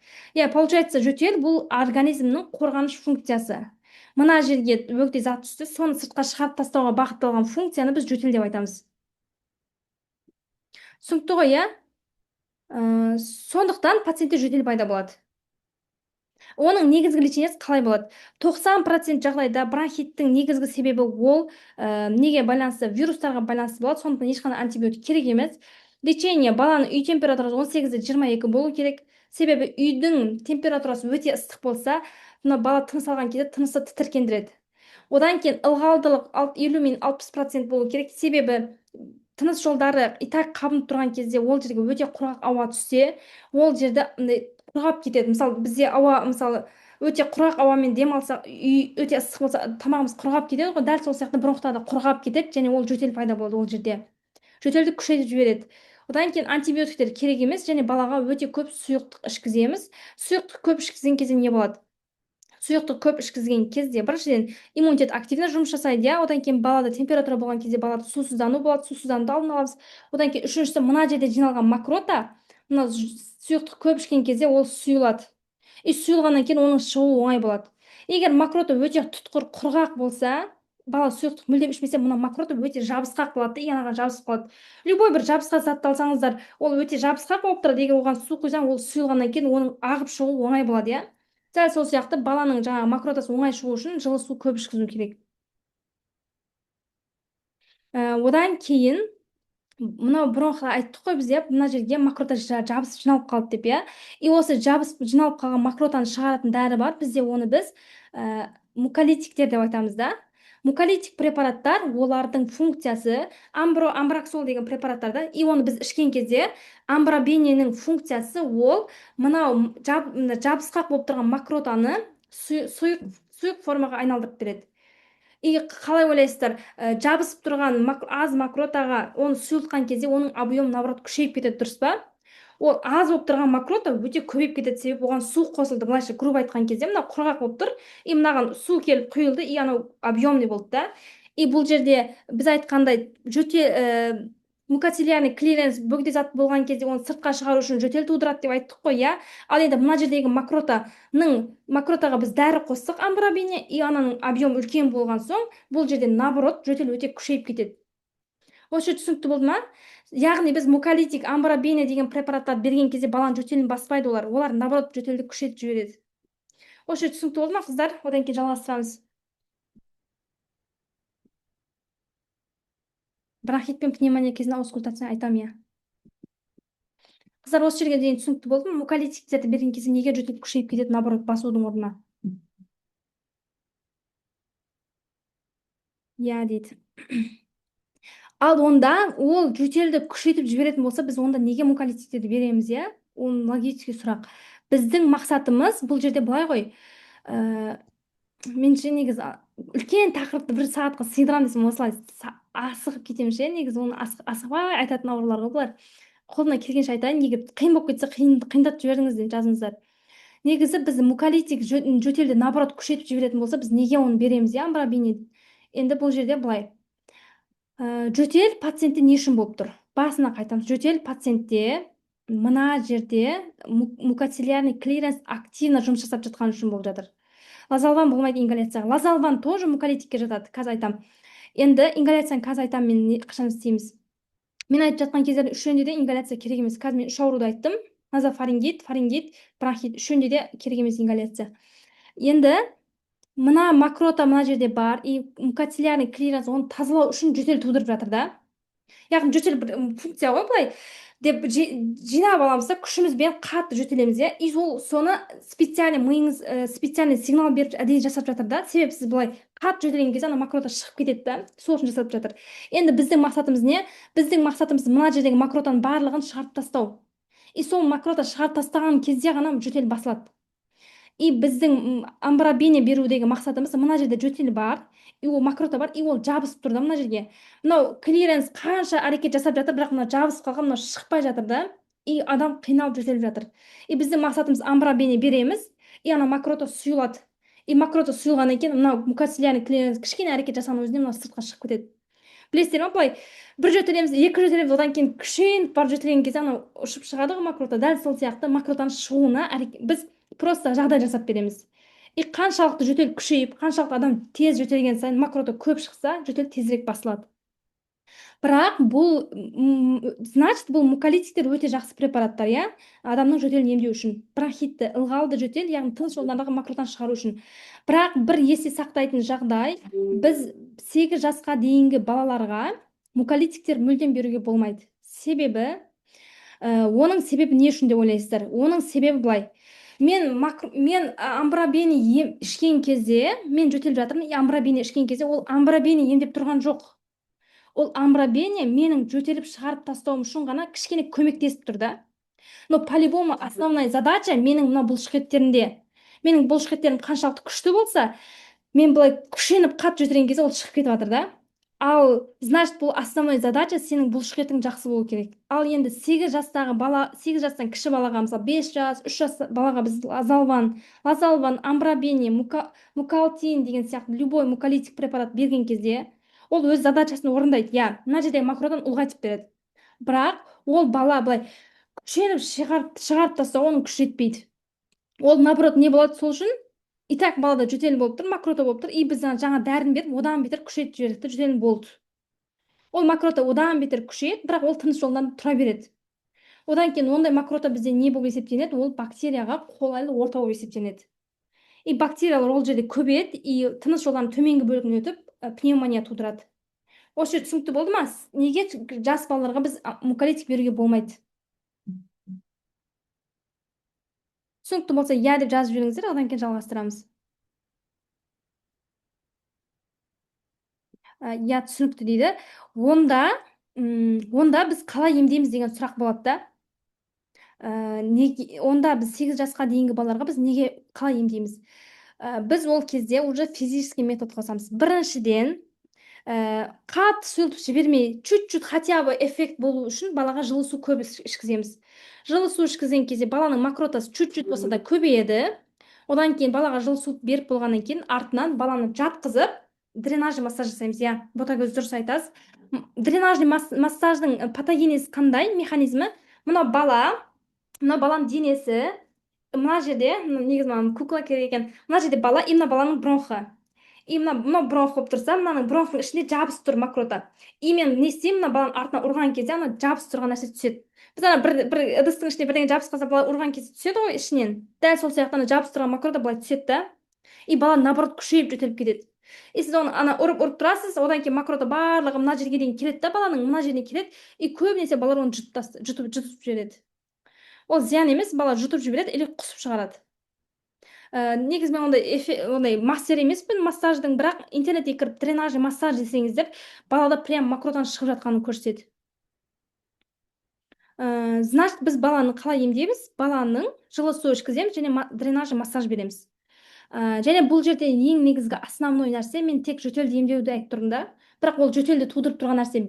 Получается, жөтел бұл организмнің қорғаныш функциясы. Мына жерге бөгде зат түсті, соны сыртқа шығарып тастауға бағытталған функцияны біз жөтел деп айтамыз. Түсінікті ғой, иә? Сондықтан пациентте жөтел пайда болады. Оның негізгі лечениесі қалай болады? 90% жағдайда бронхиттің негізгі себебі ол неге байланысты? Вирустарға байланысты болады. Сондықтан ешқандай антибиотик керек емес. Лечение баланың үй температурасы 18-22 болу керек. Себебі үйдің температурасы өте ыстық болса, мына бала тыныс алған кезде тынысы тітіркендіреді. Одан кейін ылғалдылық 50-60% болу керек. Себебі тыныс жолдары и так қабынып тұрған кезде ол жерге өте құрғақ ауа түссе, ол жерде құрғап кетеді. Мысалы, бізде ауа, мысалы, өте құрғақ ауамен дем алсақ, үй өте ыстық болса, тамағымыз құрғап кетеді ғой. Дәл сол сияқты бронхтарда құрғап кетеді, және ол жөтел пайда болады ол жерде. Жөтелді күшейтіп жібереді. Одан кейін антибиотиктер керек емес, және балаға өте көп сұйықтық ішкіземіз. Сұйықтық көп ішкізген кезде не болады? Сұйықтық көп ішкізген кезде біріншіден иммунитет активно жұмыс жасайды, одан кейін балада температура болған кезде балада сусыздану болады, сусыздануды алдын аламыз. Одан кейін үшіншісі, мына жерде жиналған макрота, мына сұйықтық көп ішкен кезде ол сұйылады. И сұйылғаннан кейін оның шығуы оңай болады. Егер макрота өте тұтқыр, құрғақ болса, бала сұйықтық мүлдем ішмесе, мына макрота өте жабысқақ болады, и анаға жабысып қалады. Любой бір жабысқақ затты алсаңыздар, ол өте жабысқақ болып тұрады. Егер оған су құйсаң, ол сұйылғаннан кейін оның ағып шығуы оңай болады, иә? Дәл сол сияқты баланың жаңағы макротасы оңай шығу үшін жылы су көп ішкізу керек. Одан кейін мынау бұрынғы айттық қой біз, мына жерге макрота жабысып жиналып қалды деп, и осы жабысып жиналып қалған макротаны шығаратын дәрі бар. Бізде оны біз муколитиктер деп айтамыз да. Муколитик препараттар, олардың функциясы амбраксол деген препараттарда, и оны біз ішкен кезде амбробененің функциясы ол мынау жабысқақ болып тұрған макротаны сұйық формаға айналдырып береді. И қалай ойлайсыздар, жабысып тұрған аз макротаға оны сұйылтқан кезде оның объемы наоборот күшейіп кетеді, дұрыс па? Ол аз болып тұрған макрота өте көбейіп кетеді, себебі оған су қосылды. Былайша грубо айтқан кезде мына құрғақ болып тұр, и мынаған су келіп құйылды, и анау объемный болды да. И бұл жерде біз айтқандай мукоцилярный клиренс бөгде зат болған кезде оны сыртқа шығару үшін жөтел тудырады деп айттық қой, иә? Ал енді мына жердегі макротаға біз дәрі қоссақ, амбробене, и ананың объем үлкен болған соң, бұл жерде наоборот жөтел өте күшейіп кетеді. Осы түсінікті болды ма? Яғни біз муколитик, амбробене деген препараттар берген кезде баланың жөтелін баспайды, олар наоборот жөтелді күшейтіп жібереді. Осы түсінікті болды ма, қыздар? Одан кейін жалғастырамыз. Бронхит пен пневмония кезінде аускультация айтамын, иә. Қыздар, осы жерге дейін түсінікті болды ма? Муколитиктерді берген кезде неге жөтел күшейіп кетеді, наоборот басудың орнына? Иә, дейді. Ал онда ол жөтелді күшейтіп жіберетін болса, біз онда неге муколитиктерді береміз, иә? Оның логический сұрақ. Біздің мақсатымыз бұл жерде былай ғой. Меніңше негізі үлкен тақырыпты бір сағатқа сыйдырамын десем, осылай асығып кетемін ше. Негізі оны асықпай айтатын аурулар ғой бұлар. Қолымнан келгенше айтайын, егер қиын болып кетсе қиындатып жіберіңіз деп жазыңыздар. Негізі біз муколитик жөтелді наоборот күшейтіп жіберетін болса, біз неге оны береміз, иә, амбробене? Енді бұл жерде былай. Жөтел пациентте не үшін болып тұр? Басына қайтамыз. Жөтел пациентте мына жерде мукоцилярный клиренс активно жұмыс жасап жатқан үшін болып жатыр. Лазалван болмайды ингаляцияға. Лазалван тоже муколитикке жатады, қазір айтам. Енді ингаляцияны қазір айтам, мен қашан істейміз. Мен айтып жатқан кездерде үшеуінде де ингаляция керек емес. Қазір мен үш ауруды айттым. Назофарингит, фарингит, бронхит, үшеуінде де керек емес ингаляция. Енді мына макрота мына жерде бар, и мукоцилярный клиренс оны тазалау үшін жөтел тудырып жатыр да. Яғни жөтел бір функция ғой, былай деп жинап аламыз да, күшімізбен қатты жөтелеміз, иә. И соны специальный миыңыз специальный сигнал беріп әдейі жасап жатыр да. Себебі сіз былай қатты жөтелген кезде ана макрота шығып кетеді да. Сол үшін жасап жатыр. Енді біздің мақсатымыз не? Біздің мақсатымыз мына жердегі макротаның барлығын шығарып тастау. И сол макрота шығарып тастаған кезде ғана жөтел басылады. И біздің амбробение берудегі мақсатымыз мына жерде жөтел бар, и ол мокрота бар, и ол жабысып тұр да мына жерге. Мынау клиренс қанша әрекет жасап жатыр, бірақ мына жабысып қалған, мынау шықпай жатыр да. И адам қиналып жөтеліп жатыр. И біздің мақсатымыз амбробение береміз, и ана мокрота сұйылады. И мокрота сұйылғаннан кейін мынау мукоцилиарный клиренс кішкене әрекет жасаған өзіне мынау сыртқа шығып кетеді. Білесіздер ма, былай бір жөтелеміз, екі жөтелеміз, одан кейін күшейініп барып жөтелген кезде анау ұшып шығады ғой мокрота. Дәл сол сияқты мокротаның шығуына біз просто жағдай жасап береміз. И қаншалықты жөтел күшейіп, қаншалықты адам тез жөтелген сайын мокрота көп шықса, жөтел тезірек басылады. Бірақ бұл значит, бұл муколитиктер өте жақсы препараттар, иә, адамның жөтелін емдеу үшін. Бронхитті, ылғалды жөтел, яғни тыныс жолдарындағы мокротаны шығару үшін. Бірақ бір есте сақтайтын жағдай, біз 8 жасқа дейінгі балаларға муколитиктер мүлдем беруге болмайды. Себебі, оның себебі не үшін деп ойлайсыздар? Оның себебі былай. Мен амбробени ішкен кезде, мен жөтеліп жатырмын, амбробени ішкен кезде, ол амбробени емдеп тұрған жоқ. Ол амбробение менің жөтеліп шығарып тастауым үшін ғана кішкене көмектесіп тұр да. Но по-любому основная задача менің мына бұлшықеттерімде. Менің бұлшықеттерім қаншалықты күшті болса, мен былай күшеніп қатты жөтелген кезде ол шығып кетіп жатыр да. Ал значит, бұл основной задача сенің бұлшықетің жақсы болу керек. Ал енді 8 жастағы бала, 8 жастан кіші балаға, мысалы 5 жас, 3 жас балаға біз лазалван, амбробени, мукалтин деген сияқты любой муколитик препарат берген кезде, ол өз задачасын орындайды. Я, мына жердегі мокротаны ұлғайтып береді. Бірақ ол бала былай күшеніп шығарып тастау оның күші жетпейді. Ол наоборот не болады сол үшін? И так балада жөтел болып тұр, мокрота болып тұр, и біз жаңа дәрін беріп, одан бетер күшейтіп жібердік, жөтел болды. Ол мокрота одан бетер күшейеді, бірақ ол тыныс жолынан тұра береді. Одан кейін ондай мокрота бізде не болып есептенеді? Ол бактерияға қолайлы орта болып есептенеді. И бактериялар ол жерде көбейеді, и тыныс жолдарының төменгі бөлігіне өтіп, пневмония тудырады. Осы жер түсінікті болды ма? Неге жас балаларға біз муколитик беруге болмайды? Түсінікті болса, я деп жазып жіберіңіздер, одан кейін жалғастырамыз. Я түсінікті дейді. Онда біз қалай емдейміз деген сұрақ болады да. Онда біз 8 жасқа дейінгі балаларға біз неге қалай емдейміз? Біз ол кезде уже физический метод қосамыз. Біріншіден, қатты сұйылтып жібермей, чуть-чуть хотя бы эффект болу үшін балаға жылы су көп ішкіземіз. Жылы су ішкізген кезде баланың мокротасы чуть-чуть болса да көбейеді. Одан кейін балаға жылы су беріп болғаннан кейін артынан баланы жатқызып, дренажный массаж жасаймыз. Я, ботагөз дұрыс айтасыз. Дренажный массаждың патогенезі қандай механизмі? Мына баланың денесі, мына жерде, негізі кукла керек екен. Мына жерде бала, и мына баланың бронхы. И мына бронх болып тұрса, мынаның бронхының ішінде жабысып тұр мокрота. И мен не істеймін, мына баланың артына ұрған кезде ана жабысып тұрған нәрсе түседі. Біз ана бір ыдыстың ішіне бірдеңе жабысып қалса, бала ұрған кезде түседі ғой ішінен. Дәл сол сияқты ана жабысып тұрған мокрота былай түседі да. И бала наоборот күшейіп жөтеліп кетеді. И сіз оны ана ұрып тұрасыз, одан кейін мокрота барлығы мына жерге дейін келеді да, баланың мына жеріне келеді, и көбінесе балалар оны жұтып жібереді. Ол зиян емес, бала жұтып жібереді или құсып шығарады. Негізі мен ондай мастер емеспін массаждың, бірақ интернетке кіріп дренажный массаж десеңіздер, балада прям мокротаның шығып жатқанын көрсетеді. Значит, біз баланы қалай емдейміз? Баланың жылы су ішкіземіз және дренажный массаж береміз. Және бұл жерде ең негізгі основной нәрсе, мен тек жөтелді емдеуді айтып тұрмын да, бірақ ол жөтелді тудырып тұрған нәрсе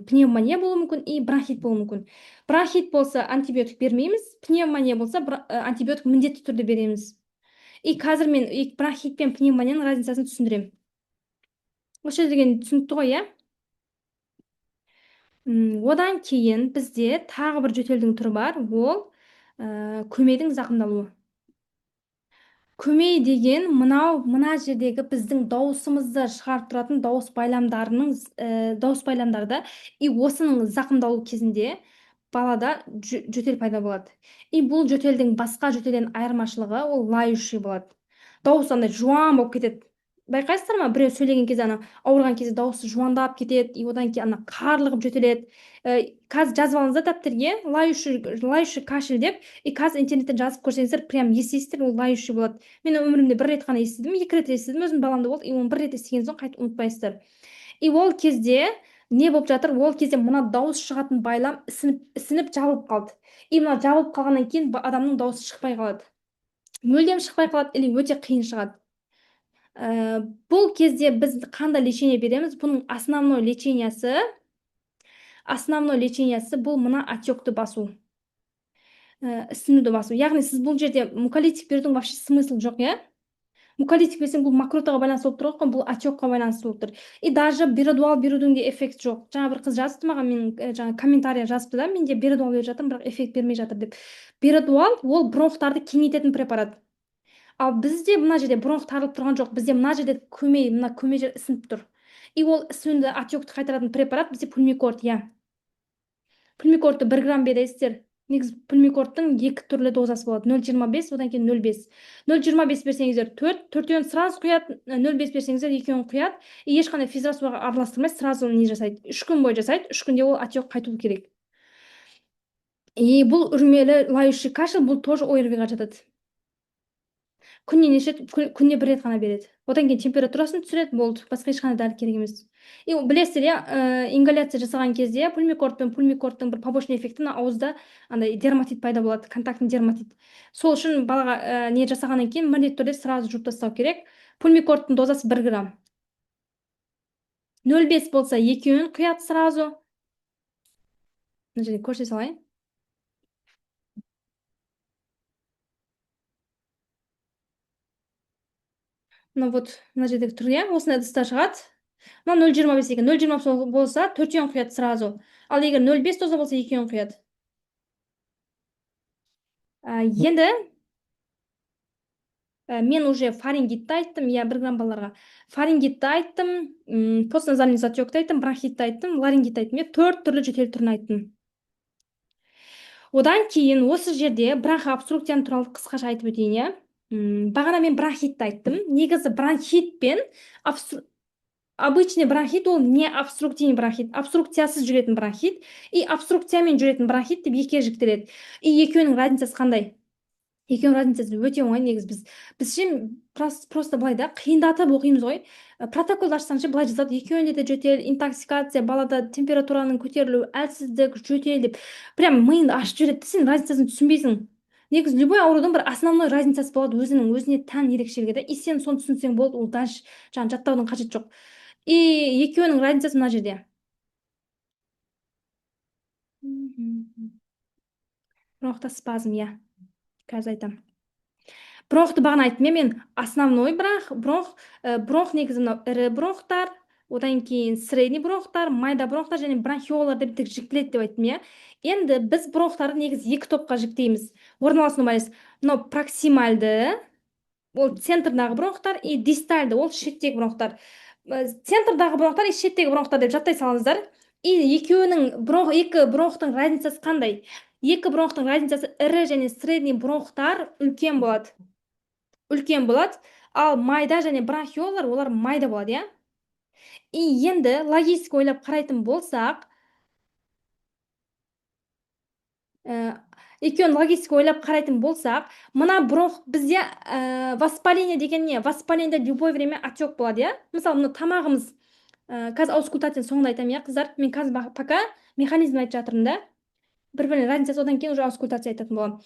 пневмония болуы мүмкін и бронхит болуы мүмкін. Бронхит болса антибиотик бермейміз, пневмония болса антибиотик міндетті түрде береміз. И қазір мен бронхит пен пневмонияның разницасын түсіндірем. Осы деген түсінікті ғой, иә? Одан кейін бізде тағы бір жөтелдің түрі бар, ол көмейдің зақымдалуы. Көмей деген мына жердегі біздің дауысымызды шығарып тұратын дауыс байламдарда, и осының зақымдалу кезінде балада жөтел пайда болады. И бұл жөтелдің басқа жөтелден айырмашылығы ол лающий болады. Дауыс андай жуан болып кетеді. Байқайсыздар ма? Біреу сөйлеген кезде ауырған кезде дауысы жуандап кетеді, и одан кейін қарлығып жөтеледі. Қазір жазып алыңыздар дәптерге, лающий кашель деп, и қазір интернеттен жазып көрсеңіздер, прям естисіздер, ол лающий болады. Мен өмірімде бір рет қана естідім, 2 рет естідім, өзім баламда болды, и оны бір рет естіген соң қайтып ұмытпайсыздар. И ол кезде не болып жатыр? Ол кезде мына дауыс шығатын байлам ісініп жабылып қалды. И мына жабылып қалғаннан кейін адамның дауысы шықпай қалады. мүлдем шықпай қалады или өте қиын шығады. Бұл кезде біз қандай лечение береміз? Бұның основной лечениесі бұл мына отекті басу, ісінуді басу. Яғни сіз бұл жерде муколитик берудің вообще смысл жоқ, иә? Муколитик берсең бұл мокротаға байланысты болып тұр ғой, бұл отекқа байланысты болып тұр. И даже беродуал берудің де эффект жоқ. Жаңа бір қыз жазыпты маған, мен жаңа комментария жазыпты да, менде беродуал беріп жатырмын, бірақ эффект бермей жатыр деп. Беродуал ол бронхтарды кеңейтетін препарат. Ал бізде мына жерде бронх тарылып тұрған жоқ, бізде мына жерде мына көмей жер ісініп тұр. И ол ісінуді отекті қайтаратын препарат бізде пульмикорд, иә. Пульмикордты 1 грамм бересіздер. Негізі пульмикордтың 2 түрлі дозасы болады. 0,25, одан кейін 0,5. 0,25 берсеңіздер 4-тен сразу құяды, 0,5 берсеңіздер 2-ін құяды. И ешқандай физрасуаға араластырмайды, сразу не жасайды. 3 күн бойы жасайды, 3 күнде ол отек қайтуы керек. И бұл үрмелі лающий кашель, бұл тоже ОРВИ-ға жатады. Күніне 1 рет қана береді. Одан кейін температурасын түсіреді, болды. Басқа ешқандай дәрі керек емес. И білесіздер, иә, ингаляция жасаған кезде пульмикордтың бір побочный эффекті ауызда андай дерматит пайда болады, контактный дерматит. Сол үшін балаға не жасағаннан кейін міндетті түрде сразу жуып тастау керек. Пульмикордтың дозасы 1 грамм. 0,5 болса 2-ін құяды сразу. Мына жерде көрсете салайын. Ну вот, мына жерде тұр, иә, осындай ыдыста шығады. Мына 0,25 екен. 0,20 болса 4-ін құяды сразу. Ал егер 0,5 доза болса 2-ін құяды. Енді мен уже фарингитті айттым, иә, 1 грамм балаларға. Фарингитті айттым, постназальный затекті айттым, бронхитті айттым, ларингитті айттым, 4 түрлі жөтел түрін айттым. Одан кейін осы жерде бронхообструкцияны туралы қысқаша айтып өтейін, иә. Бағана мен бронхитті айттым. Негізі бронхит пен обычный бронхит ол не обструктивный бронхит, обструкциясыз жүретін бронхит и обструкциямен жүретін бронхит деп екіге жіктеледі. И екеуінің разницасы қандай? Екеуінің разницасы өте оңай. Негізі біз ше просто былай да қиындатып оқимыз ғой. Протокол ашсаң ше былай жазады, екеуінде де жөтел, интоксикация, балада температураның көтерілуі, әлсіздік, жөтел деп прям миыңды ашып жібереді, сен разницасын түсінбейсің. Негізі любой аурудың бір основной разницасы болады, өзіне тән ерекшелігі да. И сен соны түсінсең болды, ол дальше жаңағы жаттаудың қажеті жоқ. И екеуінің разницасы мына жерде. Бронхта спазм, иә. Қазір айтамын. Бронхты бағана айттым, мен основной бронх негізі мынау ірі бронхтар, одан кейін средний бронхтар, майда бронхтар және бронхиолар деп жіктеледі деп айттым, иә. Енді біз бронхтарды негізі 2 топқа жіктейміз. Орналасуын байланысты. Мынау проксимальды, ол центрдағы бронхтар, и дистальды, ол шеттегі бронхтар. Центрдағы бронхтар и шеттегі бронхтар деп жаттай салыңыздар. И екі бронхтың разницасы қандай? Екі бронхтың разницасы ірі және средний бронхтар үлкен болады. Ал майда және бронхиолар олар майда болады, иә. И енді логистика ойлап қарайтын болсақ, мына бронх бізде воспаление деген не? Воспалениеде любой время отек болады, иә. Мысалы, мына тамағымыз, қазір аускультацияның соңында айтамын, иә, қыздар. Мен қазір пока механизм айтып жатырмын да. Бір-біріне разницасы, одан кейін уже аускультация айтатын боламын.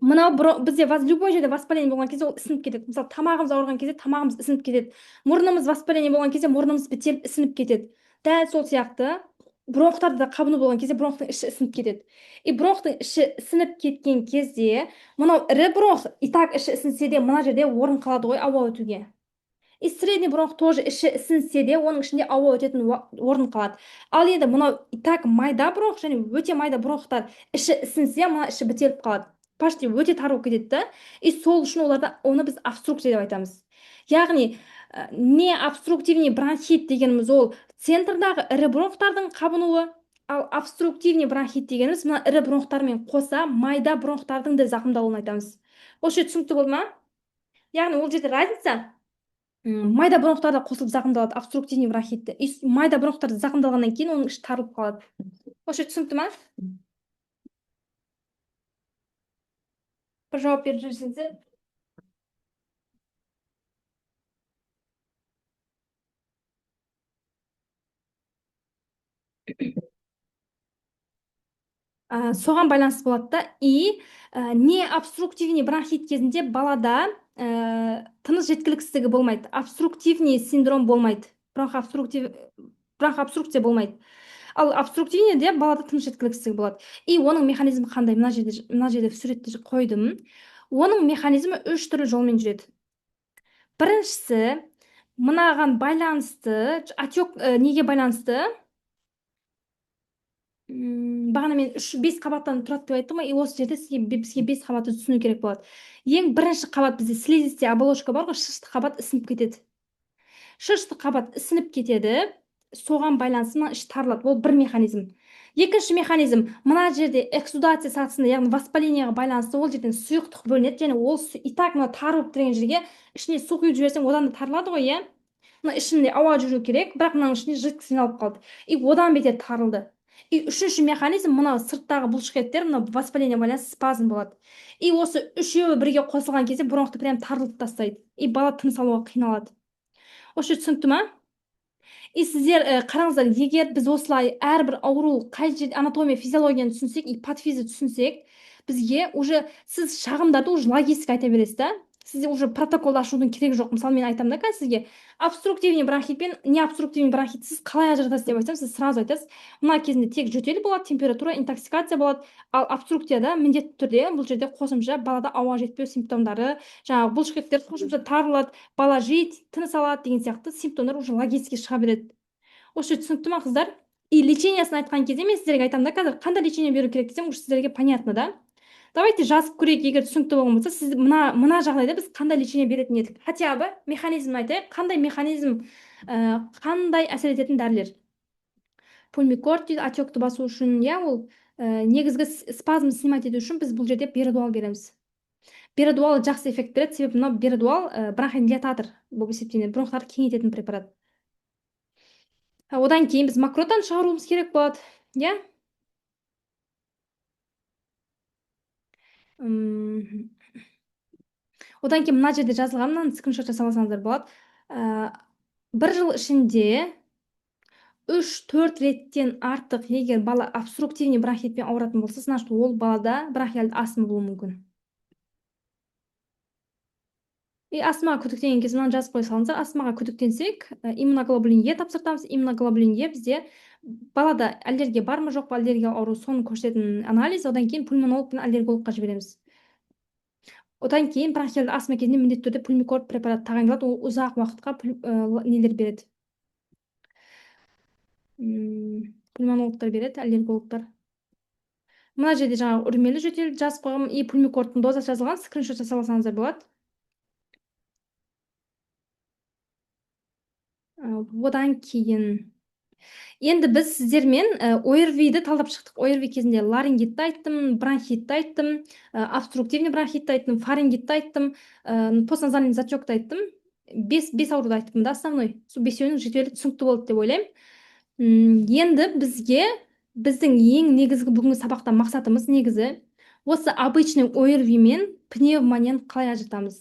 Мынау бізде любой жерде воспаление болған кезде ол ісініп кетеді. Мысалы, тамағымыз ауырған кезде тамағымыз ісініп кетеді. Мұрнымыз воспаление болған кезде мұрнымыз бітеліп ісініп кетеді. Дәл сол сияқты бронхтарда қабыну болған кезде бронхтың іші ісініп кетеді. И бронхтың іші ісініп кеткен кезде мынау ірі бронх и так іші ісінсе де мына жерде орын қалады ғой ауа өтуге. И средний бронх тоже іші ісінсе де оның ішінде ауа өтетін орын қалады. Ал енді мынау и так майда бронх және өте майда бронхтар іші ісінсе, мына іші бітеліп қалады. Почти өте тар болып кетеді да. И сол үшін оны біз обструкция деп айтамыз. Яғни не обструктивный бронхит дегеніміз ол центрдағы ірі бронхтардың қабынуы, ал обструктивный бронхит дегеніміз мына ірі бронхтармен қоса майда бронхтардың да зақымдалуын айтамыз. Осы түсінікті болды ма? Яғни ол жерде разница майда бронхтарда қосылып зақымдалады обструктивный бронхитті. И майда бронхтарды зақымдалғаннан кейін оның іші тарылып қалады. Осы түсінікті ма? Бір жауап беріп жүрсеңіздер. соған байланысты болады да. И не обструктивный бронхит кезінде балада тыныс жеткіліксіздігі болмайды, обструктивный синдром болмайды, бронхообструкция болмайды. Ал обструктивныйде балада тыныс жеткіліксіздігі болады. И оның механизмі қандай? Мына жерде суретте қойдым. Оның механизмі үш түрлі жолмен жүреді. Біріншісі, мынаған байланысты, отек неге байланысты? Бағана мен 3-5 қабаттан тұрады деп айттым ғой, и осы жерде бізге 5 қабатты түсіну керек болады. Ең бірінші қабат бізде слизистый оболочка бар ғой, шышты қабат ісініп кетеді. Шышты қабат ісініп кетеді, соған байланысты мына іш тарылады. Ол бір механизм. Екінші механизм, мына жерде эксудация сатысында, яғни воспалениеға байланысты ол жерден сұйықтық бөлінеді, және ол и так мына тарылып тұрған жерге ішіне су құйып жіберсең, одан да тарылады ғой, иә? Мына ішінде ауа жүру керек, бірақ мынаның ішіне жидкость жиналып қалды. И одан бетер тарылды. И үшінші механизм, мынау сырттағы бұлшық еттер, мына воспаление байланысты спазм болады. И осы үшеуі бірге қосылған кезде бронхты прям тарылтып тастайды. И бала тыныс алуға қиналады. Осы түсінікті ма? И сіздер қараңыздар, егер біз осылай әрбір ауру қай жерде анатомия, физиологияны түсінсек, и патофизия түсінсек, бізге уже сіз шағымдарды уже логистика айта бересіз да. Сізде уже протокол ашудың керегі жоқ. Мысалы, мен айтамын да қазір сізге обструктивный бронхит пен необструктивный бронхит сіз қалай ажыратасыз деп айтсам, сіз сразу айтасыз, мына кезінде тек жөтел болады, температура, интоксикация болады. Ал обструкцияда міндетті түрде бұл жерде қосымша балада ауа жетпеу симптомдары, жаңағы бұлшық еттер қосымша тарылады, бала жиі тыныс алады деген сияқты симптомдар уже логически шыға береді. Осы түсінікті ма, қыздар? И лечениясын айтқан кезде мен сіздерге айтамын да, қазір қандай лечение беру керек десем, уже сіздерге понятно, да? Давайте жазып көрейік, егер түсінікті болған болса, сіз мына жағдайда біз қандай лечение беретін едік. Хотя бы механизмін айтайық, қандай механизм, қандай әсер ететін дәрілер. Пульмикорд дейді, отекті басу үшін, иә, ол негізгі спазм снимать ету үшін біз бұл жерде беридуал береміз. Беридуал жақсы эффект береді, себебі мынау беридуал бронходилататор болып есептелінеді, бронхтарды кеңейтетін препарат. Одан кейін біз макротан шығаруымыз керек болады, иә? Одан кейін мына жерде жазылған, мынаны скриншот жасап алсаңыздар болады. Бір жыл ішінде 3-4 реттен артық егер бала обструктивный бронхитпен ауыратын болса, значит ол балада бронхиальды астма болуы мүмкін. И астмаға күдіктенген кезде мынаны жазып қоя салыңыздар. Астмаға күдіктенсек, иммуноглобулин Е тапсыртамыз. Иммуноглобулин Е бізде балада аллергия бар ма жоқ па, аллергия ауру, соны көрсететін анализ. Одан кейін пульмонолог пен аллергологқа жібереміз. Одан кейін бронхиальды астма кезінде міндетті түрде пульмикорд препарат тағайындалады, ол ұзақ уақытқа нелер береді. Пульмонологтар береді, аллергологтар. Мына жерде жаңағы үрмелі жөтел жазып қойғам, и пульмикордтың дозасы жазылған, скриншот жасап алсаңыздар болады. Одан кейін енді біз сіздермен ОРВИді талдап шықтық. ОРВИ кезінде ларингитті айттым, бронхитті айттым, обструктивный бронхитті айттым, фарингитті айттым, постназальный затекті айттым. 5 ауруды айттым да, основной. Сол бесеуінің жетеуі түсінікті болды деп ойлаймын. Енді біздің ең негізгі бүгінгі сабақта мақсатымыз негізі осы обычный ОРВИ мен пневмонияны қалай ажыратамыз.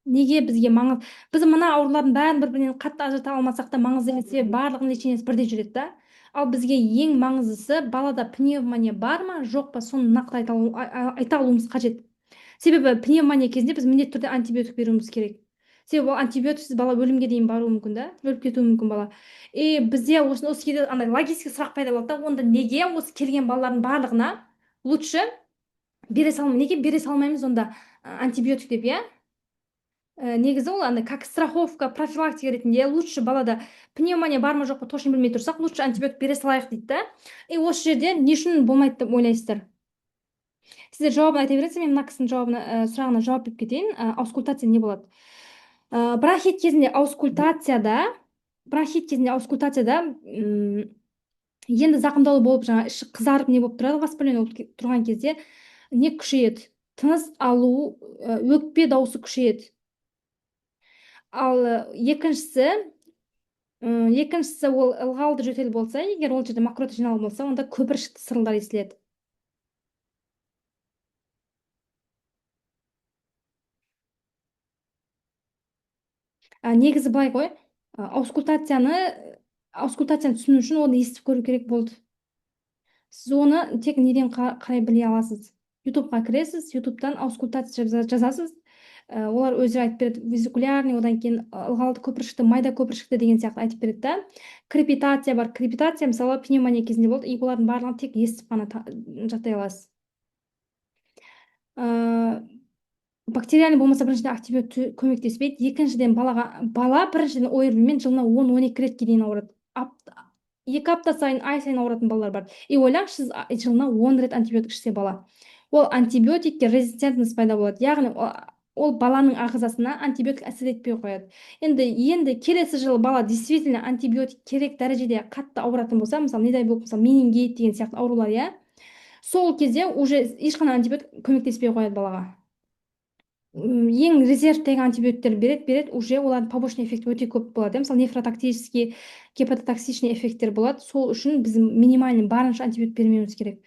Неге бізге маңыз? Біз мына аурулардың бәрін бір-бірінен қатты ажырата алмасақ та маңызды емес, себебі барлығының лечениесі бірдей жүреді да. Ал бізге ең маңыздысы балада пневмония бар ма, жоқ па, соны нақты айта алуымыз қажет. Себебі пневмония кезінде біз міндетті түрде антибиотик беруіміз керек. Себебі ол антибиотиксіз бала өлімге дейін баруы мүмкін да, өліп кетуі мүмкін бала. И бізде осы кейде андай логистика сұрақ пайда болады да, онда неге осы келген балалардың барлығына лучше неге бере салмаймыз онда антибиотик деп, иә? Негізі ол андай как страховка, профилактика ретінде лучше балада пневмония бар ма жоқ па точно білмей тұрсақ, лучше антибиотик бере салайық дейді да. И осы жерде не үшін болмайды деп ойлайсыздар? Сіздер жауабын айта бересіздер, мен мына кісінің сұрағына жауап беріп кетейін. Аускультация не болады? Бронхит кезінде аускультацияда енді зақымдалу болып, жаңа іші қызарып не болып тұрады, воспаление болып тұрған кезде не күшейеді? Тыныс алу, өкпе дауысы күшейеді. Ал екіншісі ол ылғалды жөтел болса, егер ол жерде мокрота жиналып болса, онда көпіршікті сырылдар естіледі. Негізі былай ғой, аускультацияны түсіну үшін оны естіп көру керек болды. сіз оны тек неден қарай біле аласыз. ютубқа кіресіз, ютубтан аускультация жазасыз. Олар өздері айтып береді, визикулярный, одан кейін ылғалды көпіршікті, майда көпіршікті деген сияқты айтып береді да. Крепитация бар. Крепитация мысалы пневмония кезінде болды, и олардың барлығын тек естіп қана жаттай аласыз. Бактериальный болмаса біріншіден антибиотик көмектеспейді. Екіншіден бала біріншіден ОРВИ-мен жылына 10-12 ретке дейін ауырады. 2 апта сайын, ай сайын ауыратын балалар бар. И ойлаңызшы, сіз жылына 10 рет антибиотик ішсе бала. Ол антибиотикке резистентность пайда болады. Яғни ол баланың ағзасына антибиотик әсер етпей қояды. Енді келесі жылы бала действительно антибиотик керек дәрежеде қатты ауыратын болса, мысалы, не дай бог, мысалы, менингит деген сияқты аурулар, иә, сол кезде уже ешқандай антибиотик көмектеспей қояды балаға. Ең резервтегі антибиотиктер береді, уже олардың побочный эффекті өте көп болады. Мысалы, нефротоксический, гепатотоксичный эффекттер болады. Сол үшін біз минимальный барынша антибиотик бермеуіміз керек.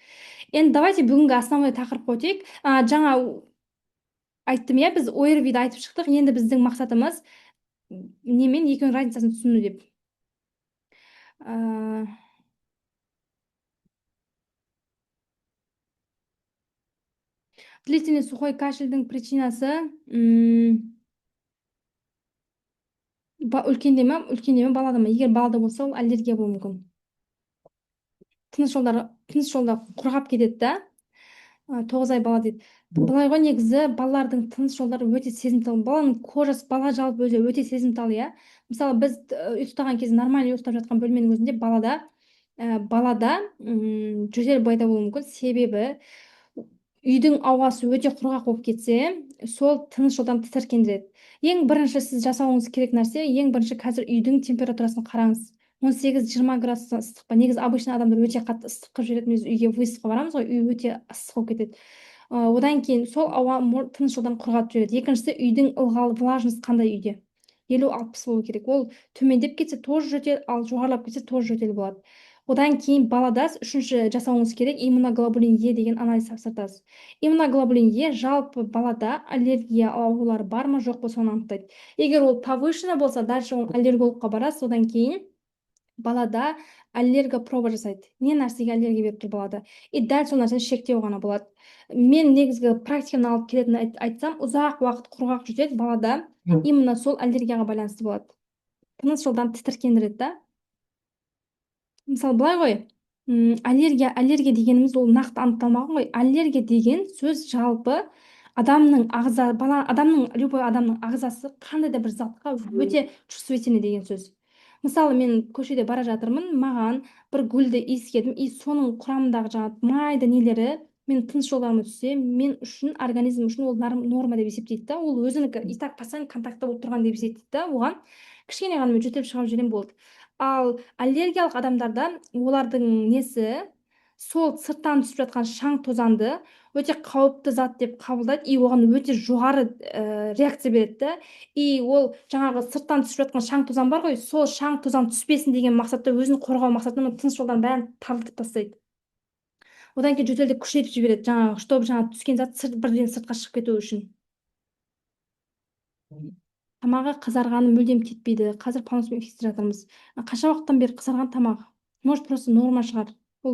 Енді давайте бүгінгі основной тақырыпқа өтейік. Жаңа айттым, иә, біз ОРВИ-ді айтып шықтық. Енді біздің мақсатымыз немен екеуінің разницасын түсіну деп. Длительный сухой кашельдің причинасы үлкенде ме, балада ма? Егер балада болса, ол аллергия болуы мүмкін. Тыныс жолда құрғап кетеді да. 9 ай бала дейді. Былай ғой, негізі балалардың тыныс жолдары өте сезімтал. Баланың кожасы, бала жалпы өзі өте сезімтал, иә. Мысалы, біз ұйықтаған кезде, нормально ұйықтап жатқан бөлменің өзінде балада жөтел пайда болуы мүмкін. Себебі үйдің ауасы өте құрғақ болып кетсе, сол тыныс жолдан тітіркендіреді. Ең бірінші сіз жасауыңыз керек нәрсе, ең бірінші қазір үйдің температурасын қараңыз. 18-20 градус ыстық па? Негізі обычно адамдар өте қатты ыстық қылып жібереді. Біз үйге выставка барамыз ғой, үй өте ыстық болып кетеді. Одан кейін сол ауа тыныс жолдан құрғатып жібереді. Екіншісі, үйдің ылғалы, влажность қандай үйде? 50-60 болу керек. Ол төмендеп кетсе тоже жөтел, ал жоғарылап кетсе тоже жөтел болады. Одан кейін балада үшінші жасауыңыз керек, иммуноглобулин Е деген анализ тапсыртасыз. Иммуноглобулин Е жалпы балада аллергия аурулары бар ма, жоқ па, соны анықтайды. Егер ол повышено болса, дальше ол аллергологқа барасыз. Одан кейін балада аллергопроба жасайды. Не нәрсеге аллергия беріп тұр балада. И дәл сол нәрсені шектеу ғана болады. Мен негізгі практиканы алып келетін айтсам, ұзақ уақыт құрғақ жөтел балада именно сол аллергияға байланысты болады. Тыныс жолдан тітіркендіреді да. Мысалы, былай ғой, аллергия дегеніміз ол нақты анықталмаған ғой. Аллергия деген сөз жалпы любой адамның ағзасы қандай да бір затқа өте чувствительный деген сөз. Мысалы, мен көшеде бара жатырмын, маған бір гүлді иіскедім, и соның құрамындағы жаңағы майда нелері мен тыныс жолдарыма түссе, мен үшін, организм үшін ол норма деп есептейді да. Ол өзінікі и так постоянно контактта болып тұрған деп есептейді да. Оған кішкене ғана жөтеліп шығарып жіберем болды. Ал аллергиялық адамдарда олардың несі сол сырттан түсіп жатқан шаң тозаңды өте қауіпті зат деп қабылдайды, и оған өте жоғары реакция береді да. И ол жаңағы сырттан түсіп жатқан шаң тозаң бар ғой, сол шаң тозаң түспесін деген мақсатта, өзін қорғау мақсатында тыныс жолдарын бәрін тарылтып тастайды. Одан кейін жөтелді күшейтіп жібереді, жаңағы чтобы жаңағы түскен зат бірден сыртқа шығып кету үшін. Тамағы қызарғаны мүлдем кетпейді. Қазір паноспен инфекция жатырмыз. Қанша уақыттан бері қызарған тамақ? Может, просто норма шығар. Ол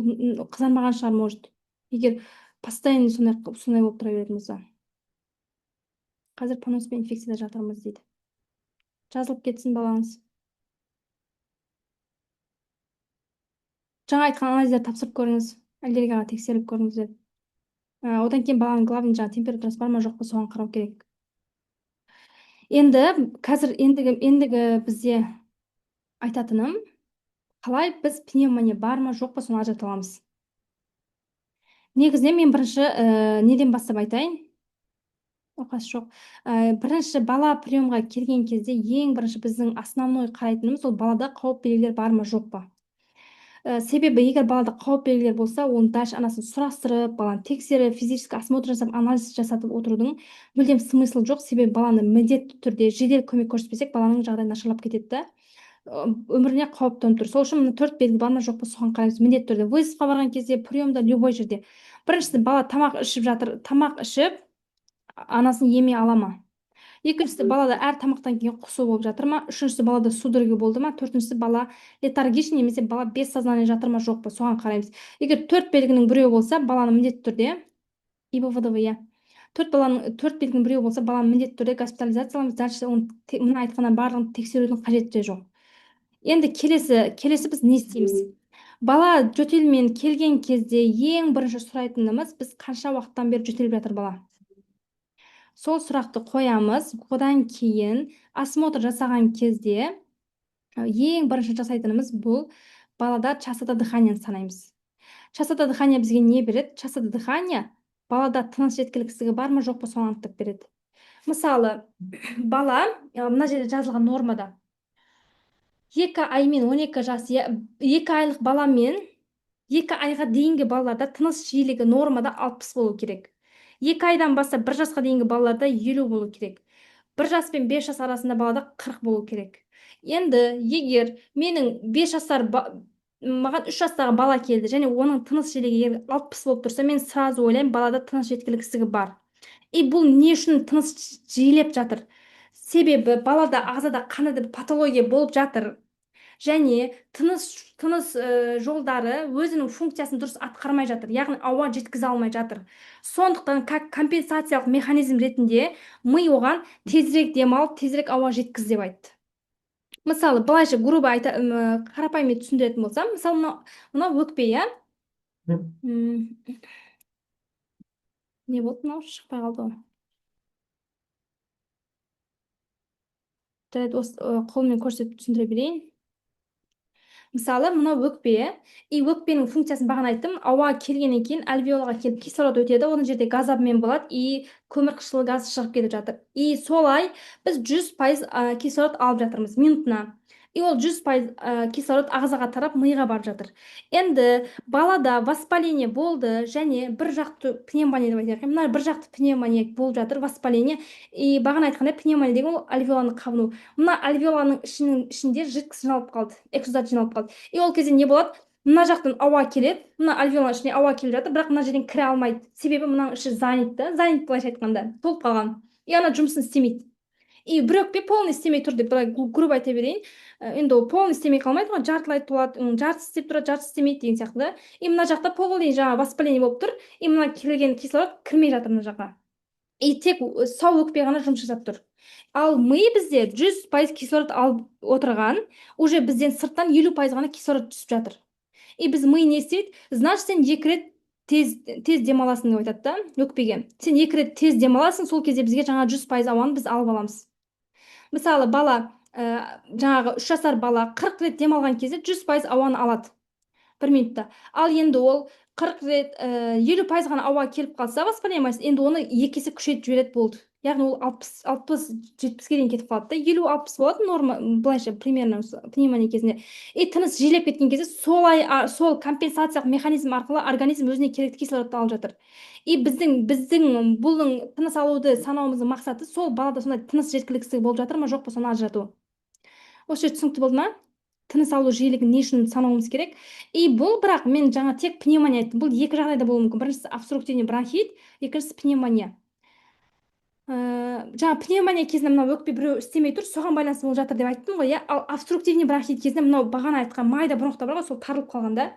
қызармаған шығар, может. Егер постоянно сондай болып тұра беретін болса. Қазір паноспен инфекцияда жатырмыз дейді. Жазылып кетсін балаңыз. Жаңа айтқан анализдер тапсырып көріңіз. Аллергияға тексеріп көріңіздер. Одан кейін баланың главный жаңа температурасы бар ма, жоқ па, соған қарау керек. Енді қазір ендігі бізде айтатыным, қалай біз пневмония бар ма, жоқ па, соны ажырата аламыз. Негізінен мен бірінші неден бастап айтайын? Оқасы жоқ. Бірінші бала приемға келген кезде ең бірінші біздің основной қарайтынымыз ол балада қауіп белгілер бар ма, жоқ па. Себебі егер балада қауіп белгілер болса, оны дальше анасын сұрастырып, баланы тексеріп, физический осмотр жасап, анализ жасатып отырудың мүлдем смысл жоқ. Себебі баланы міндетті түрде жедел көмек көрсетпесек, баланың жағдайы нашарлап кетеді да. Өміріне қауіп төніп тұр. Сол үшін мына 4 белгі бар ма, жоқ па, соған қараймыз. Міндетті түрде выставка барған кезде, приемда, любой жерде. Біріншісі, бала тамақ ішіп, анасын емей ала ма? екіншісі балада әр тамақтан кейін құсу болып жатыр ма, үшіншісі балада судороги болды ма, төртіншісі бала летаргичный немесе бала без сознания жатыр ма жоқ па, соған қараймыз. Егер төрт белгінің біреуі болса, баланы міндетті түрде ибвдв, иә, төрт белгінің біреуі болса, баланы міндетті түрде госпитализациялаймыз. Дальше мына айтқаннан барлығын тексерудің қажеті жоқ. Енді келесі біз не істейміз? Бала жөтелмен келген кезде ең бірінші сұрайтынымыз, біз қанша уақыттан бері жөтеліп жатыр бала? Сол сұрақты қоямыз. Одан кейін осмотр жасаған кезде ең бірінші жасайтынымыз бұл балада частота дыхания санаймыз. Частота дыхания бізге не береді? Частота дыхания балада тыныс жеткіліксіздігі бар ма жоқ па соны анықтап береді. Мысалы, бала мына жерде жазылған нормада 2 ай мен 12 жас, 2 айлық бала мен 2 айға дейінгі балаларда тыныс жиілігі нормада 60 болу керек. 2 айдан бастап 1 жасқа дейінгі балаларда 50 болу керек. 1 жас пен 5 жас арасында балада 40 болу керек. Енді егер менің 5 жасар маған 3 жастағы бала келді және оның тыныс жиілігі 60 болып тұрса, мен сразу ойлаймын балада тыныс жеткіліксіздігі бар. И бұл не үшін тыныс жиілеп жатыр? Себебі балада ағзада қандай да патология болып жатыр. Және тыныс жолдары өзінің функциясын дұрыс атқармай жатыр, яғни ауа жеткізе алмай жатыр. Сондықтан компенсациялық механизм ретінде ми оған тезірек демалып, тезірек ауа жеткіз деп айтты. Мысалы, былайша грубо қарапайым түсіндіретін болсам, мысалы, мынау өкпе, иә? Не болды, мынау шықпай қалды ғой. Жарайды, осы қолмен көрсетіп түсіндіре берейін. Мысалы, мынау өкпе, и өкпенің функциясын бағана айттым. Ауа келгеннен кейін альвеолаға келіп кислород өтеді, оның жерде газ обмен болады, и көмірқышқыл газ шығып кетіп жатыр. И солай біз 100% кислород алып жатырмыз минутына. И ол 100% кислород ағзаға тарап миға барып жатыр. Енді балада воспаление болды және бір жақты пневмония деп айтайық. Мына бір жақты пневмония болып жатыр, воспаление. И бағана айтқандай пневмония деген ол альвеоланы қабыну. Мына альвеоланың ішінде жидкость жиналып қалды, экзудат жиналып қалды. И ол кезде не болады? Мына жақтан ауа келеді, мына альвеоланың ішіне ауа келіп жатыр, бірақ мына жерден кіре алмайды. Себебі мынаның іші занят, былайша айтқанда, толып қалған. И ана жұмысын істемейді. И бір өкпе полный істемей тұр деп грубо айта берейін. Енді ол полный істемей қалмайды ғой, жартылай толады, жартысы істеп тұрады, жартысы істемейді деген сияқты да. И мына жақта полный жаңағы воспаление болып тұр, и мына келген кислород кірмей жатыр мына жаққа. И тек сау өкпе ғана жұмыс жасап тұр. Ал ми бізде 100% кислород алып отырған, уже бізден сырттан 50% ғана кислород түсіп жатыр. И біз ми не істейді? Значит, сен 2 рет тез демаласың деп айтады да, өкпеге. Сен 2 рет тез демаласың, сол кезде бізге жаңа 100% ауаны біз алып аламыз. Мысалы, бала, жаңағы 3 жасар бала 40 рет демалған кезде 100% ауаны алады 1 минутта. Ал енді ол 40 рет 50% ғана ауа келіп қалса, воспринимается, енді оны 2 есе күшейтіп жібереді болды. Яғни ол 60-70-ге дейін кетіп қалады да, 50-60 болады норма, былайша примерно пневмония кезінде. И тыныс жиілеп кеткен кезде сол компенсациялық механизм арқылы организм өзіне керекті кислородты алып жатыр. И біздің бұның тыныс алуды санауымыздың мақсаты сол балада сондай тыныс жеткіліксіздігі болып жатыр ма жоқ па, соны ажырату. Осы жер түсінікті болды ма? Тыныс алу жиілігін не үшін санауымыз керек? И бұл, бірақ мен жаңа тек пневмония айттым. Бұл екі жағдайда болуы мүмкін. Біріншісі обструктивный бронхит, екіншісі пневмония. Жаңа пневмония кезінде мынау өкпе біреу істемей тұр, соған байланысты болып жатыр деп айттым ғой, иә. Ал обструктивный бронхит кезінде мынау бағана айтқан майда бронхтар бар ғой, сол тарылып қалғанда.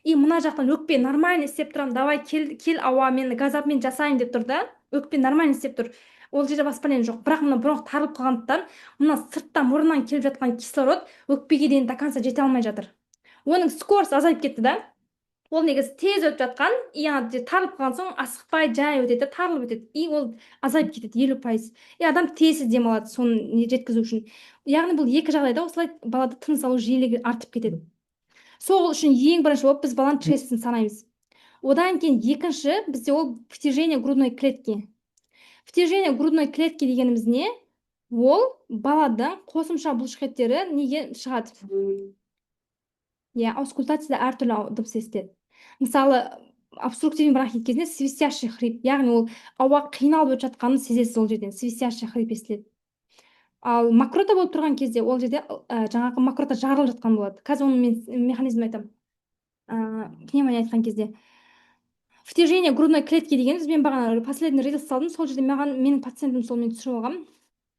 И мына жақтан өкпе нормально істеп тұрам, давай кел ауа, мен газ обмен жасайын деп тұр да. Өкпе нормально істеп тұр. Ол жерде воспаление жоқ. Бірақ мына бронх тарылып қалғандықтан, мына сырттан мұрыннан келіп жатқан кислород өкпеге дейін до конца жете алмай жатыр. Оның скорості азайып кетті да. Ол негізі тез өтіп жатқан, и ана тарылып қалған соң асықпай жай өтеді, тарылып өтеді. И ол азайып кетеді 50%. И адам тез демалады соны жеткізу үшін. Яғни бұл екі жағдайда осылай балада тыныс алу жиілігі артып кетеді. Сол үшін ең бірінші болып біз баланың честісін санаймыз. Одан кейін екінші бізде ол втяжение грудной клетки. Втяжение грудной клетки дегеніміз не? Ол балада қосымша бұлшықеттері неге шығады? Аускультацияда әртүрлі дыбыс естіледі. Мысалы, обструктивный бронхит кезінде свистящий хрип, яғни ол ауа қиналып өтіп жатқанын сезесіз, ол жерден свистящий хрип естіледі. Ал мокрота болып тұрған кезде ол жерде жаңағы мокрота жарылып жатқан болады. Қазір оны мен механизм айтамын. Пневмония айтқан кезде. Втяжение грудной клетки дегеніміз, мен бағана последний рилс салдым, сол жерде менің пациентім сол мен түсіріп алғам.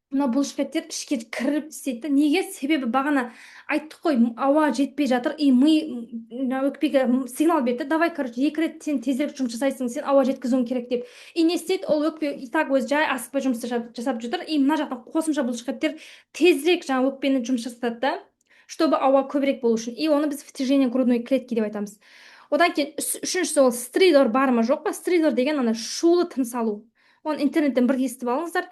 мына бұлшықеттер ішке кіріп істейді да. Неге? Себебі бағана айттық қой, ауа жетпей жатыр, и ми өкпеге сигнал берді, давай, короче, 2 рет сен тезірек жұмыс жасайсың, сен ауа жеткізуің керек деп. И не істейді? Ол өкпе и так өзі жай асықпай жұмыс жасап жатыр, и мына жақтан қосымша бұлшықеттер тезірек жаңа өкпені жұмыс жасатады да, чтобы ауа көбірек болу үшін. И оны біз втяжение грудной клетки деп айтамыз. Одан кейін үшіншісі ол стридор бар ма жоқ па? Стридор деген ана шулы тыныс алу. Оны интернеттен бір естіп алыңыздар.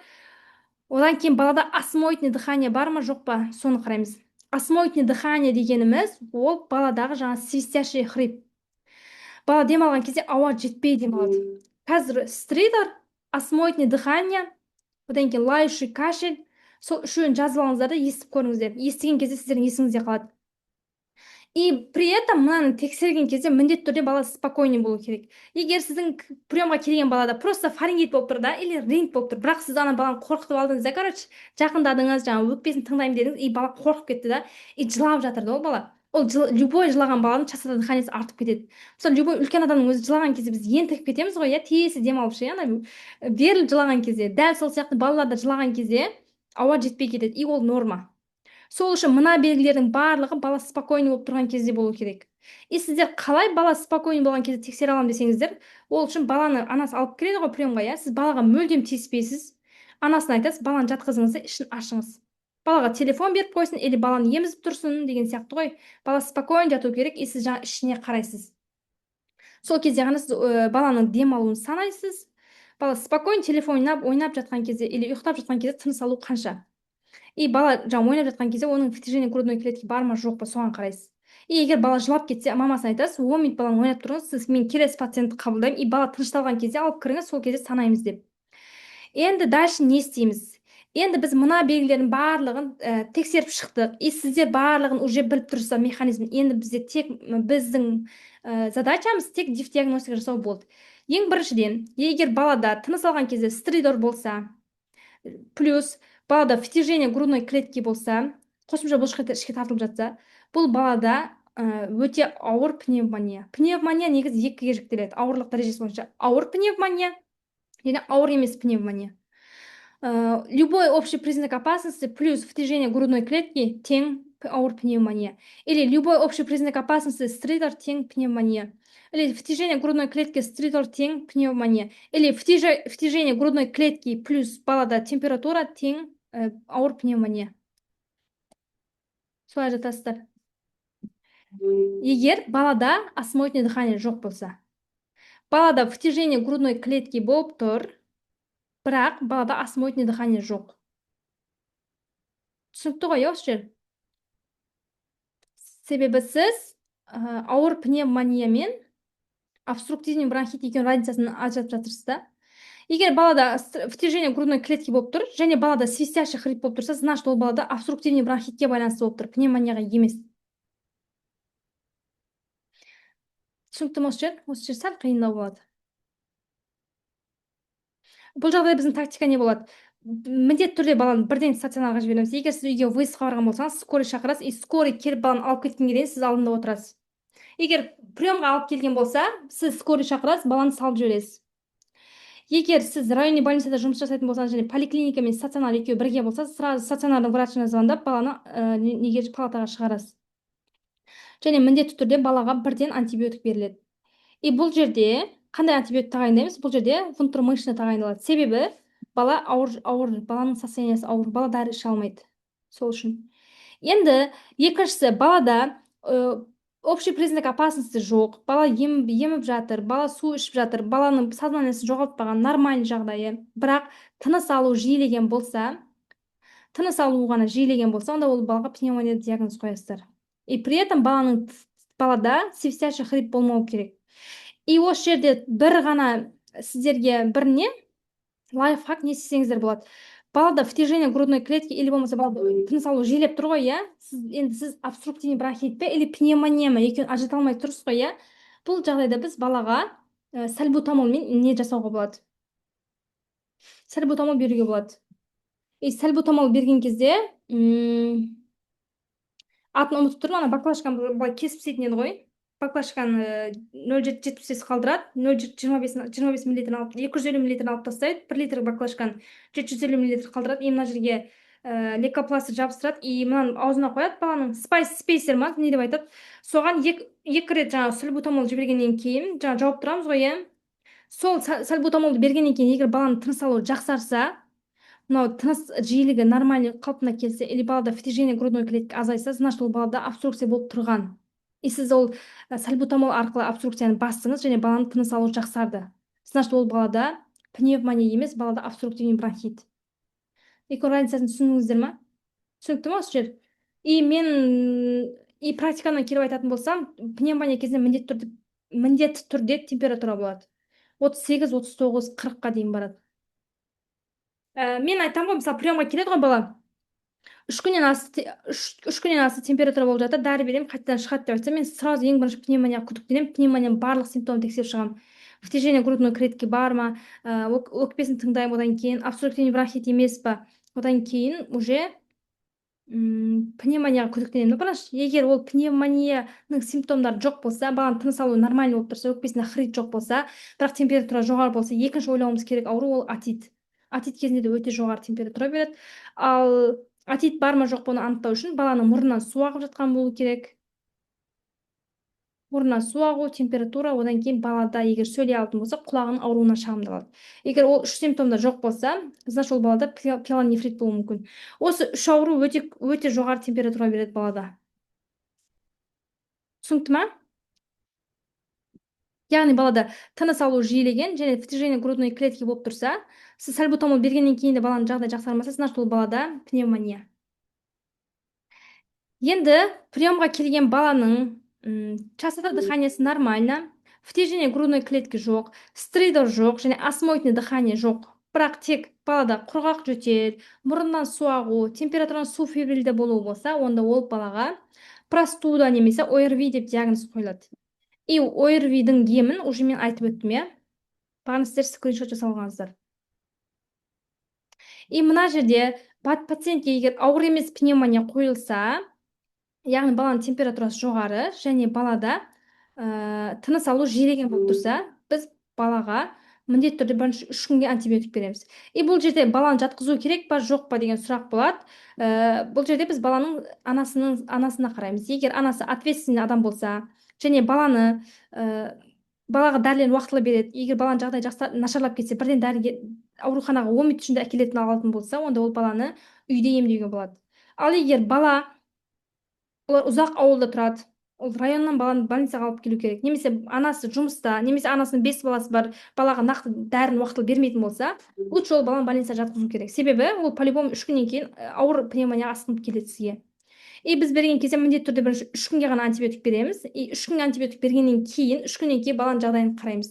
Одан кейін балада осмотрительное дыхание бар ма жоқ па, соны қараймыз. Осмотрительное дыхание дегеніміз ол баладағы жаңа свистящий хрип. Бала демалған кезде ауа жетпей демалады. Қазір стридор, осмотрительное дыхание, одан кейін лающий кашель, сол үшеуін жазып алыңыздар да естіп көріңіздер. Естіген кезде сіздердің есіңізде қалады. И при этом мынаны тексерген кезде міндетті түрде бала спокойный болу керек. Егер сіздің приемға келген балада просто фарингит болып тұр да, или ринит болып тұр, бірақ сіз ана баланы қорқытып алдыңыз да, короче, жақындадыңыз, жаңа өкпесін тыңдаймын дедіңіз, и бала қорқып кетті да, и жылап жатыр да ол бала. Ол любой жылаған баланың частота дыханиесі артып кетеді. Мысалы, любой үлкен адамның өзі жылаған кезде біз ентігіп кетеміз ғой, иә, тиесі демалып ше, ана беріліп жылаған кезде, дәл сол сияқты балалар да жылаған кезде ауа жетпей кетеді, и ол норма. Сол үшін мына белгілердің барлығы бала спокойный болып тұрған кезде болу керек. И сіздер қалай бала спокойный болған кезде тексере аламын десеңіздер, ол үшін баланы анасы алып келеді ғой приемға, иә, сіз балаға мүлдем тиіспейсіз. Анасына айтасыз, баланы жатқызыңыз да ішін ашыңыз. Балаға телефон беріп қойсын, или баланы емізіп тұрсын деген сияқты ғой. Бала спокойно жату керек, и сіз жаңа ішіне қарайсыз. Сол кезде ғана сіз баланың демалуын санайсыз. Бала спокойно телефон ойнап жатқан кезде или ұйықтап жатқан кезде тыныс алу қанша. И бала жаңа ойнап жатқан кезде оның втяжение грудной клетки бар ма жоқ па, соған қарайсыз. И егер бала жылап кетсе, мамасына айтасыз, 10 минут баланы ойнап тұрыңыз, сіз мен келесі пациентті қабылдаймын, и бала тынышталған кезде алып кіріңіз, сол кезде санаймыз деп. Енді дальше не істейміз? Енді біз мына белгілердің барлығын тексеріп шықтық, и сіздер барлығын уже біліп тұрсыздар механизмін. Енді бізде тек біздің задачамыз тек диагностика жасау болды. Ең біріншіден, егер балада тыныс алған кезде стридор болса, плюс балада втяжение грудной клетки болса, қосымша бұлшықеттер ішке тартылып жатса, бұл балада өте ауыр пневмония. Пневмония негізі екіге жіктеледі, ауырлық дәрежесі бойынша. Ауыр пневмония және ауыр емес пневмония. Любой общий признак опасности плюс втяжение грудной клетки тең ауыр пневмония. Или любой общий признак опасности стридор тең пневмония. Или втяжение грудной клетки стридор тең пневмония. Или втяжение грудной клетки плюс балада температура тең ауыр пневмония. Солай жатасыздар. Егер балада осмотрительное дыхание жоқ болса, балада втяжение грудной клетки болып тұр, бірақ балада осмотрительное дыхание жоқ. Түсінікті ғой, осы жер? Себебі сіз ауыр пневмония мен обструктивный бронхит екеуінің разницасын ажыратып жатырсыз да. Егер балада втяжение грудной клетки болып тұр, және балада свистящий хрип болып тұрса, значит ол балада обструктивный бронхитке байланысты болып тұр, пневмонияға емес. Түсінікті ме осы жер? Осы жер сәл қиындау болады. Бұл жағдайда біздің тактика не болады? Міндетті түрде баланы бірден стационарға жібереміз. Егер сіз үйге выездқа барған болсаңыз, скорый шақырасыз, и скорый келіп баланы алып кеткенге дейін сіз алдында отырасыз. Егер приемға алып келген болса, сіз скорый шақырасыз, баланы салып жібересіз. Егер сіз районный больницада жұмыс жасайтын болсаңыз, және поликлиника мен стационар екеуі бірге болса, сразу стационардың врачына звондап баланы неге палатаға шығарасыз. Және міндетті түрде балаға бірден антибиотик беріледі. И бұл жерде қандай антибиотик тағайындаймыз? Бұл жерде внутримышечно тағайындалады. Себебі бала ауыр, баланың состояниесі ауыр, бала дәрі іше алмайды. Сол үшін. Енді екіншісі, балада общий признак опасности жоқ, бала еміп жатыр, бала су ішіп жатыр, баланың сознаниесін жоғалтпаған, нормальный жағдайы, бірақ тыныс алу жиілеген болса, онда ол балаға пневмония диагноз қоясыздар. И при этом балада свистящий хрип болмау керек. И осы жерде бір ғана сіздерге бір не лайфхак не істесеңіздер болады. Балада втяжение грудной клетки или болмаса балада тыныс алу жиілеп тұр ғой, иә? Сіз обструктивный бронхит пе или пневмония ма екеуін ажырата алмай тұрсыз ғой, иә? Бұл жағдайда біз балаға сальбутамолмен не жасауға болады? Сальбутамол беруге болады. И сальбутамол берген кезде атын ұмытып тұрмын, ана баклажканы кесіп істейтін еді ғой. баклажканы 0,778 қалдырады, 0,25 миллилитр алып, 250 миллилитр алып тастайды, 1 литр баклажканы 750 миллилитр қалдырады. И мына жерге лейкопластырь жабыстырады, и мынаны аузына қояды баланың. Спейсер ма, не деп айтады. Соған екі рет жаңағы сальбутамол жібергеннен кейін, жаңағы жауып тұрамыз ғой, иә. Сол сальбутамолды бергеннен кейін, егер баланың тыныс алуы жақсарса, мынау тыныс жиілігі нормальный қалпына келсе, или балада втяжение грудной клетки азайса, значит ол балада обструкция болып тұрған. И сіз ол сальбутамол арқылы обструкцияны бастыңыз, және баланың тыныс алуы жақсарды. Значит ол балада пневмония емес, балада обструктивный бронхит. Екі разницасын түсіндіңіздер ма? Түсінікті ма осы жер? И практикадан келіп айтатын болсам, пневмония кезінде міндетті түрде температура болады. 38, 39, 40-қа дейін барады. Мен айтам ғой, мысалы приемға келеді ғой бала, үш күннен асты температура болып жатыр, дәрі беремін, қайтадан шығады деп айтса, мен сразу ең бірінші пневмонияға күдіктенемін, пневмонияның барлық симптомын тексеріп шығамын. Втяжение грудной клетки бар ма, өкпесін тыңдаймын, одан кейін обструктивный бронхит емес па, одан кейін уже пневмонияға күдіктенемін. Бірақ егер ол пневмонияның симптомдары жоқ болса, баланың тыныс алуы нормальный болып тұрса, өкпесінде хрит жоқ болса, бірақ температура жоғары болса, екінші ойлауымыз керек ауру ол атит. Атит кезінде де өте жоғары температура береді. Ал атит бар ма жоқ па оны анықтау үшін баланың мұрнынан су ағып жатқан болу керек. Мұрнынан су ағу, температура, одан кейін балада егер сөйлей алатын болса, құлағының ауруына шағымдалады. Егер ол үш симптомда жоқ болса, значит ол балада пиелонефрит болуы мүмкін. Осы үш ауру өте жоғары температура береді балада. Түсінікті ма? Яғни балада тыныс алу жиілеген және втяжение грудной клетки болып тұрса, сіз сальбутамол бергеннен кейін де баланың жағдайы жақсармаса, значит ол балада пневмония. Енді приемға келген баланың частота дыханиясы нормально, втяжение грудной клетки жоқ, стридор жоқ, және осмотрный дыхание жоқ. Бірақ тек балада құрғақ жөтел, мұрыннан су ағу, температураның субфебрильді болуы болса, онда ол балаға простуда немесе ОРВИ деп диагноз қойылады. И ОРВИ-дің емін уже мен айтып өттім, иә. Бағана сіздер скриншот жасалғансыздар. И мына жерде пациентке егер ауыр емес пневмония қойылса, яғни баланың температурасы жоғары және балада тыныс алу жиілеген болып тұрса, біз балаға міндетті түрде бірінші 3 күнге антибиотик береміз. И бұл жерде баланы жатқызу керек па, жоқ па деген сұрақ болады. Бұл жерде біз баланың анасына қараймыз. Егер анасы ответственный адам болса, және балаға дәрілерін уақытылы береді, егер баланың жағдайы нашарлап кетсе, бірден дәрігер ауруханаға 10 минут ішінде әкелетін алатын болса, онда ол баланы үйде емдеуге болады. Ал егер бала олар ұзақ ауылда тұрады, ол районнан баланы больницаға алып келу керек, немесе анасы жұмыста, немесе анасының 5 баласы бар, балаға нақты дәріні уақытылы бермейтін болса, лучше ол баланы больницаға жатқызу керек. Себебі ол по-любому 3 күннен кейін ауыр пневмония асқынып келеді сізге. И біз берген кезде міндетті түрде бірінші 3 күнге ғана антибиотик береміз. И 3 күнге антибиотик бергеннен кейін, 3 күннен кейін баланың жағдайын қараймыз.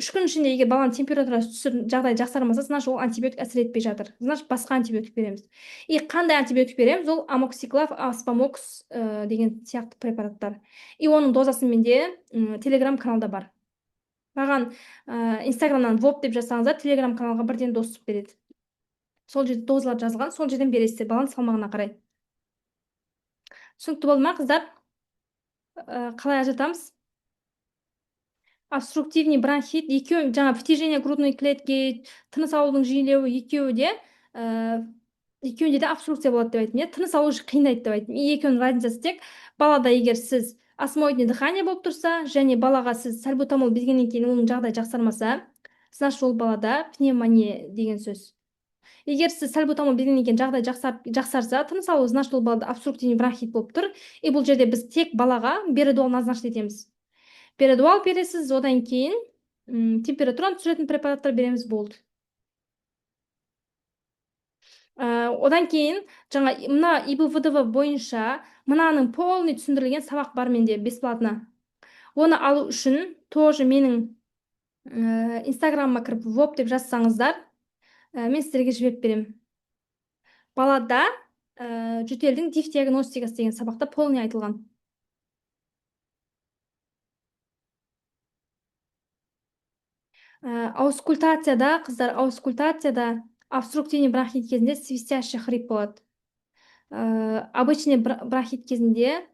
3 күн ішінде егер баланың температурасы түсіп, жағдайы жақсармаса, значит ол антибиотик әсер етпей жатыр. Значит басқа антибиотик береміз. И қандай антибиотик береміз? Ол амоксиклав, аспамокс деген сияқты препараттар. И оның дозасы менде Telegram каналда бар. Маған Instagramнан ВОП деп жазсаңыздар, Telegram каналға бірден доступ береді. Сол жерде дозалар жазылған, сол жерден бересіздер баланың салмағына қарай. Түсінікті болды ма, қыздар? Қалай ажыратамыз? Обструктивный бронхит, екеуі, жаңа втяжение грудной клетки, тыныс алудың жиілеуі, екеуінде де обструкция болады деп айттым, тыныс алу қиындайды деп айттым. Екеуінің разницасы тек балада егер сіз осмотрный дыхание болып тұрса, және балаға сіз сальбутамол бергеннен кейін оның жағдайы жақсармаса, значит ол балада пневмония деген сөз. Егер сіз сальбутамол бергеннен кейін жағдай жақсарса, тыныс алу, значит ол балада обструктивный бронхит болып тұр. И бұл жерде біз тек балаға бередуал назначить етеміз. Бередуал бересіз, одан кейін температураны түсіретін препараттар береміз, болды. Одан кейін жаңа мына ИБВДВ бойынша мынаның полный түсіндірілген сабақ бар менде бесплатно. Оны алу үшін тоже менің инстаграмыма кіріп ВОП деп жазсаңыздар, мен сіздерге жіберіп берем. Балада жөтелдің дифдиагностикасы деген сабақта полный айтылған. Аускультацияда, қыздар, обструктивный бронхит кезінде свистящий хрип болады. Обычный бронхит кезінде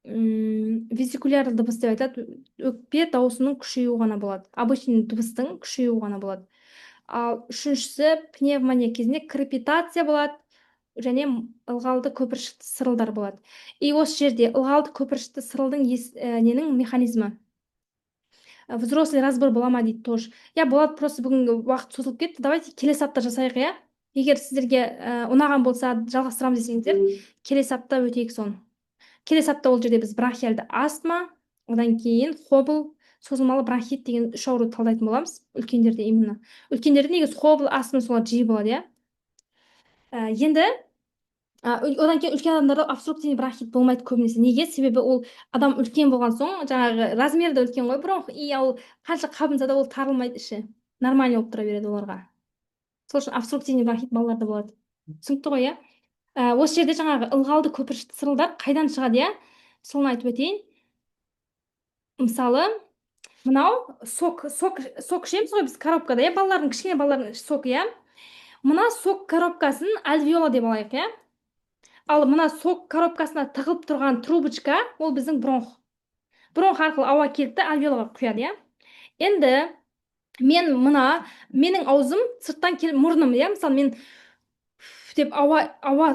визикуляр дыбыс деп айтады. Өкпе дауысының күшеюі ғана болады. Обычный дыбыстың күшеюі ғана болады. Ал үшіншісі пневмония кезінде крепитация болады және ылғалды көпіршікті сырылдар болады. И осы жерде ылғалды көпіршікті сырылдың ненің механизмі. Взрослый разбор бола ма дейді тоже. Я болады, просто бүгінгі уақыт созылып кетті. Давайте келесі апта жасайық, иә. Егер сіздерге ұнаған болса, жалғастырамыз десеңіздер, келесі апта өтейік соны. Келесі апта ол жерде біз бронхиальды астма, одан кейін хобл, созылмалы бронхит деген үш ауруды талдайтын боламыз. Үлкендерде именно. Үлкендерде негізі хобл, астма солар жиі болады, иә. Енді одан кейін үлкен адамдарда обструктивный бронхит болмайды көбінесе. Неге? Себебі ол адам үлкен болған соң, жаңағы размері да үлкен ғой бронх, и ол қанша қабынса да ол тарылмайды іші. Нормально болып тұра береді оларға. Сол үшін обструктивный бронхит балаларда болады. Түсінікті ғой, иә? Осы жерде жаңағы ылғалды көпіршікті сырылдар қайдан шығады, иә? Соны айтып өтейін. Мысалы, мынау сок ішеміз ғой біз коробкада, иә? Балалардың, кішкене балалардың сокі, иә? Мына сок коробкасын альвеола деп алайық, иә? Ал мына сок коробкасына тығылып тұрған трубочка, ол біздің бронх. Бронх арқылы ауа келді, альвеолаға құяды, иә? Енді менің аузым сырттан келіп, мұрным, иә? Мысалы, мен деп ауа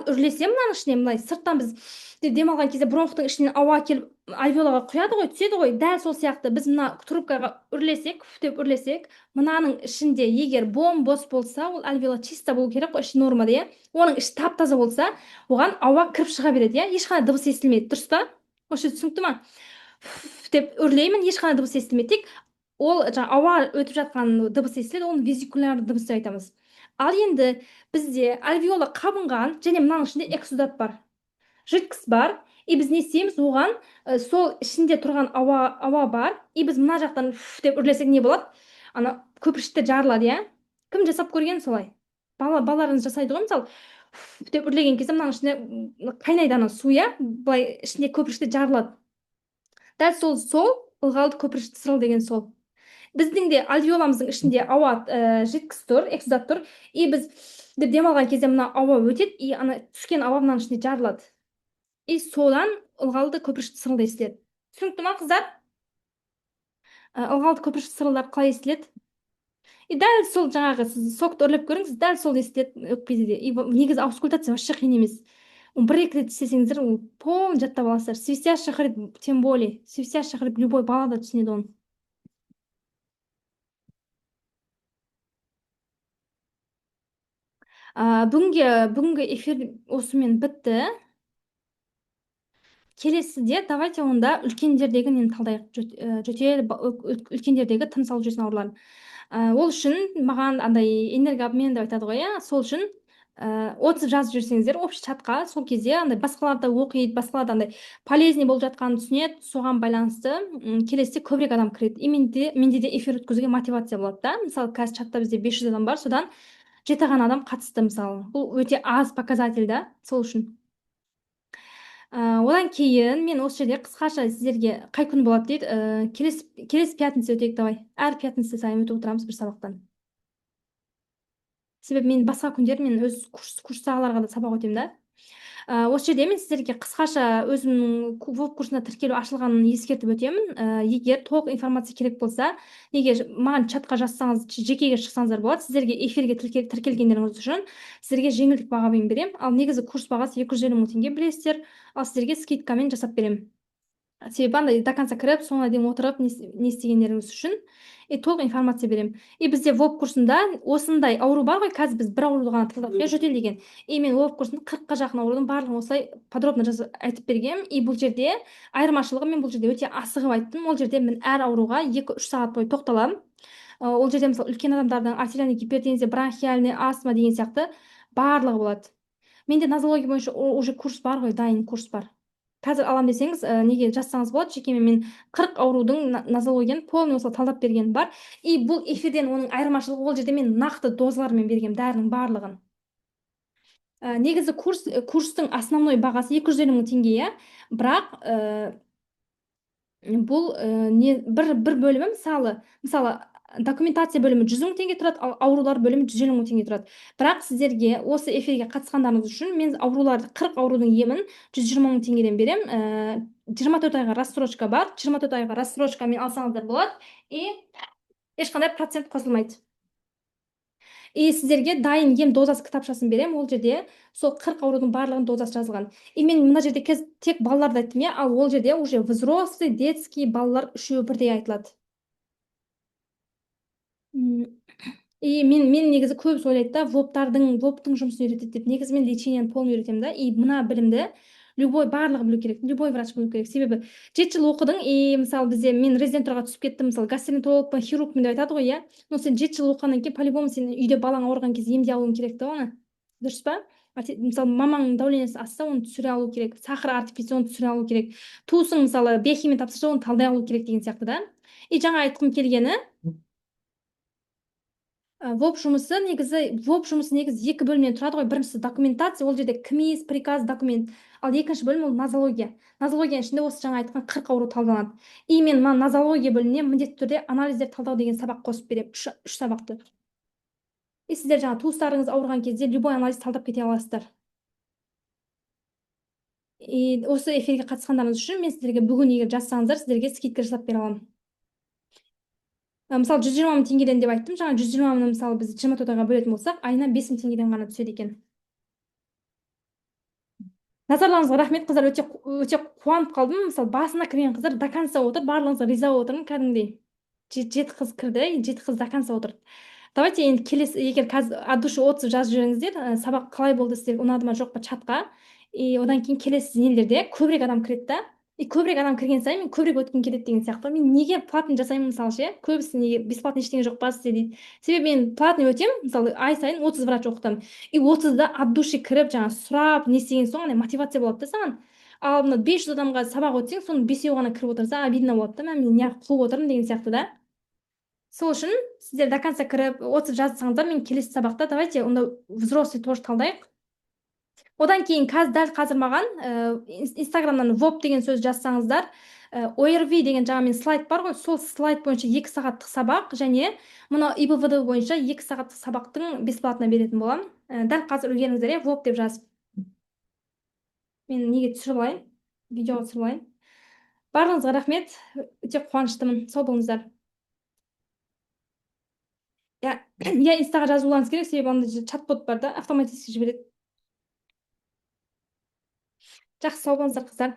үрлесем мынаның ішіне, мынай сырттан біз деп демалған кезде бронхтың ішінен ауа келіп альвеолаға құяды ғой, түседі ғой. Дәл сол сияқты біз мына трубкаға үрлесек, деп үрлесек, мынаның ішінде егер бос болса, ол альвеола чисто болу керек қой, іші нормада, иә? Оның іші тап-таза болса, оған ауа кіріп шыға береді, иә? Ешқандай дыбыс естілмейді, дұрыс па? Осы түсінікті ма? Деп үрлеймін, ешқандай дыбыс естілмейді, тек ол ауа өтіп жатқан дыбыс естіледі, оны визикуляр дыбыс деп айтамыз. Ал енді бізде альвеола қабынған және мынаның ішінде эксудат бар, жидкость бар, и біз не істейміз, оған сол ішінде тұрған ауа бар, и біз мына жақтан деп үрлесек не болады? Ана көпіршікте жарылады, иә? Кім жасап көрген солай? Балаларыңыз жасайды ғой, мысалы, деп үрлеген кезде мынаның ішінде қайнайды ана су, иә? Былай ішінде көпіршікте жарылады. Дәл сол ылғалды көпіршікті сырыл деген сол. Біздің де альвеоламыздың ішінде ауа жидкость тұр, эксудат тұр, и біз деп демалған кезде мына ауа өтеді, и ана түскен ауа мынаның ішінде жарылады. И содан ылғалды көпіршікті сырыл естіледі. Түсінікті ма, қыздар? Ылғалды көпіршікті сырылдар қалай естіледі? И дәл сол жаңағы сіз сокты үрлеп көріңіз, дәл сол естіледі өкпеде де. И негізі аускультация вообще қиын емес. Бір екі рет істесеңіздер, ол полный жаттап аласыздар. Свистящий хрип, тем более. Свистящий хрип любой бала да түсінеді оны. Бүгінгі эфир осымен бітті. Келесіде давайте онда үлкендердегі нені талдайық, үлкендердегі тыныс алу жүйесінің ауруларын. Ол үшін маған андай энергообмен деп айтады ғой, иә? Сол үшін 30 жазып жүрсеңіздер общий чатқа, сол кезде андай басқалар да оқиды, басқалар да андай полезный болып жатқанын түсінеді, соған байланысты келесіде көбірек адам кіреді. И менде де эфир өткізуге мотивация болады да. Мысалы, қазір чатта бізде 500 адам бар, содан 7 ғана адам қатысты, мысалы. Бұл өте аз показатель да, сол үшін. Одан кейін мен осы жерде қысқаша сіздерге қай күн болады дейді. Келесі пятница өтейік, давай. Әр пятница сайын өтіп отырамыз бір сабақтан. Себебі мен басқа күндер мен өз курстағыларға да сабақ өтемін да. Осы жерде мен сіздерге қысқаша өзімнің веб курсына тіркелу ашылғанын ескертіп өтемін. Егер толық информация керек болса, егер маған чатқа жазсаңыз, жекеге шықсаңыздар болады. Сіздерге эфирге тіркелгендеріңіз үшін сіздерге жеңілдік бағамен берем. Ал негізі курс бағасы 250 мың теңге, білесіздер. Ал сіздерге скидкамен жасап берем. Себебі андай до конца кіріп, соңына дейін отырып не істегендеріңіз үшін толық информация берем. И бізде веб курсында осындай ауру бар ғой, қазір біз бір ауруды ғана талдап жөтел деген. И мен веб курсында 40-қа жақын аурудың барлығын осылай подробно айтып бергем. И бұл жерде айырмашылығы, мен бұл жерде өте асығып айттым. Ол жерде мен әр ауруға 2-3 сағат бойы тоқталамын. Ол жерде мысалы үлкен адамдардың артериальный гипертензия, бронхиальный астма деген сияқты барлығы болады. Менде нозология бойынша уже курс бар ғой, дайын курс бар. Қазір алам десеңіз, неге жазсаңыз болады, жекеме мен 40 аурудың нозологияны полный осылай талдап берген бар. И бұл эфирден оның айырмашылығы, ол жерде мен нақты дозалармен бергем дәрінің барлығын. Негізі курстың основной бағасы 250 мың теңге, бірақ бұл бір бөлімі, мысалы документация бөлімі 100 000 теңге тұрады, ал аурулар бөлімі 150 000 теңге тұрады. Бірақ сіздерге осы эфирге қатысқандарыңыз үшін мен ауруларды 40 аурудың емін 120 000 теңгеден берем. 24 айға рассрочка бар. 24 айға рассрочкамен алсаңыздар болады. И ешқандай процент қосылмайды. И сіздерге дайын ем дозасы кітапшасын берем. Ол жерде сол 40 аурудың барлығын дозасы жазылған. И мен мына жерде тек балаларды айттым, иә, ал ол жерде уже взрослый, детский, балалар үшеуі бірдей айтылады. И мен негізі көбісі ойлайды да, воптың жұмысын үйретеді деп. Негізі мен лечениені полный үйретемін да. И мына білімді барлығы білу керек, любой врач білу керек. Себебі 7 жыл оқыдың, и мысалы бізде мен резидентураға түсіп кеттім, мысалы гастроэнтерологпын, хирургпын деп айтады ғой, иә. Но сен 7 жыл оқығаннан кейін по-любому сен үйде балаң ауырған кезде емдей алуың керек та оны. Дұрыс па? Мысалы мамаңның давлениесі асса, оны түсіре алу керек. Сахар артып кетсе, оны түсіре алу керек. Туысың мысалы биохимия тапсырса, оны талдай алу керек деген сияқты да. И жаңа айтқым келгені, воп жұмысы негізі екі бөлімнен тұрады ғой. Біріншісі документация, ол жерде кмиз, приказ, документ. Ал екінші бөлім ол нозология. Нозологияның ішінде осы жаңа айтқан 40 ауру талданады. И мен нозология бөліміне міндетті түрде анализдер талдау деген сабақ қосып беремін. Үш сабақты. И сіздер жаңа туыстарыңыз ауырған кезде любой анализ талдап кете аласыздар. И осы эфирге қатысқандарыңыз үшін мен сіздерге бүгін егер жазсаңыздар, сіздерге скидка жасап бере аламын. Мысалы 120 000 теңгеден деп айттым. Жаңа 120 000-ны мысалы біз 24 айға бөлетін болсақ, айына 5 000 теңгеден ғана түседі екен. Назарларыңызға рахмет қыздар, өте қуанып қалдым. Мысалы басына кірген қыздар до конца отыр, барлығыңызға риза отырмын кәдімгідей. 7 қыз кірді, 7 қыз до конца отырды. Давайте енді келесі, егер қазір от души отзыв жазып жіберіңіздер, сабақ қалай болды, сіздерге ұнады ма жоқ па чатқа. И одан кейін келесі нелерде көбірек адам кіреді да. И көбірек адам кірген сайын мен көбірек өткім келеді деген сияқты. Мен неге платный жасаймын мысалы ше? Көбісі неге бесплатный ештеңе жоқ па сізде дейді. Себебі мен платный өтемін, мысалы ай сайын 30 врач оқытамын. И 30-да от души кіріп, жаңа сұрап, не істеген соң ана мотивация болады да саған. Ал мына 500 адамға сабақ өтсең, соның 5-еуі ғана кіріп отырса, обидно болады да, мен неғып қуып отырмын деген сияқты да. Сол үшін сіздер до конца кіріп 30 жазсаңыздар, мен келесі сабақта давайте онда взрослый тоже талдайық. Одан кейін дәл қазір маған инстаграмнан воп деген сөз жазсаңыздар, ORV деген жаңа мен слайд бар ғой, сол слайд бойынша 2 сағаттық сабақ және мына ИБВД бойынша 2 сағаттық сабақтың бесплатно беретін боламын. Дәл қазір үлгеріңіздер, иә, воп деп жазып. Мен неге түсіріп алайын, видеоға түсіріп алайын. Барлығыңызға рахмет, өте қуаныштымын. Сау болыңыздар. Я инстаға жазуларыңыз керек, себебі анда чат-бот бар да, автоматически жібереді. Жақсы, сау болыңыздар қыздар.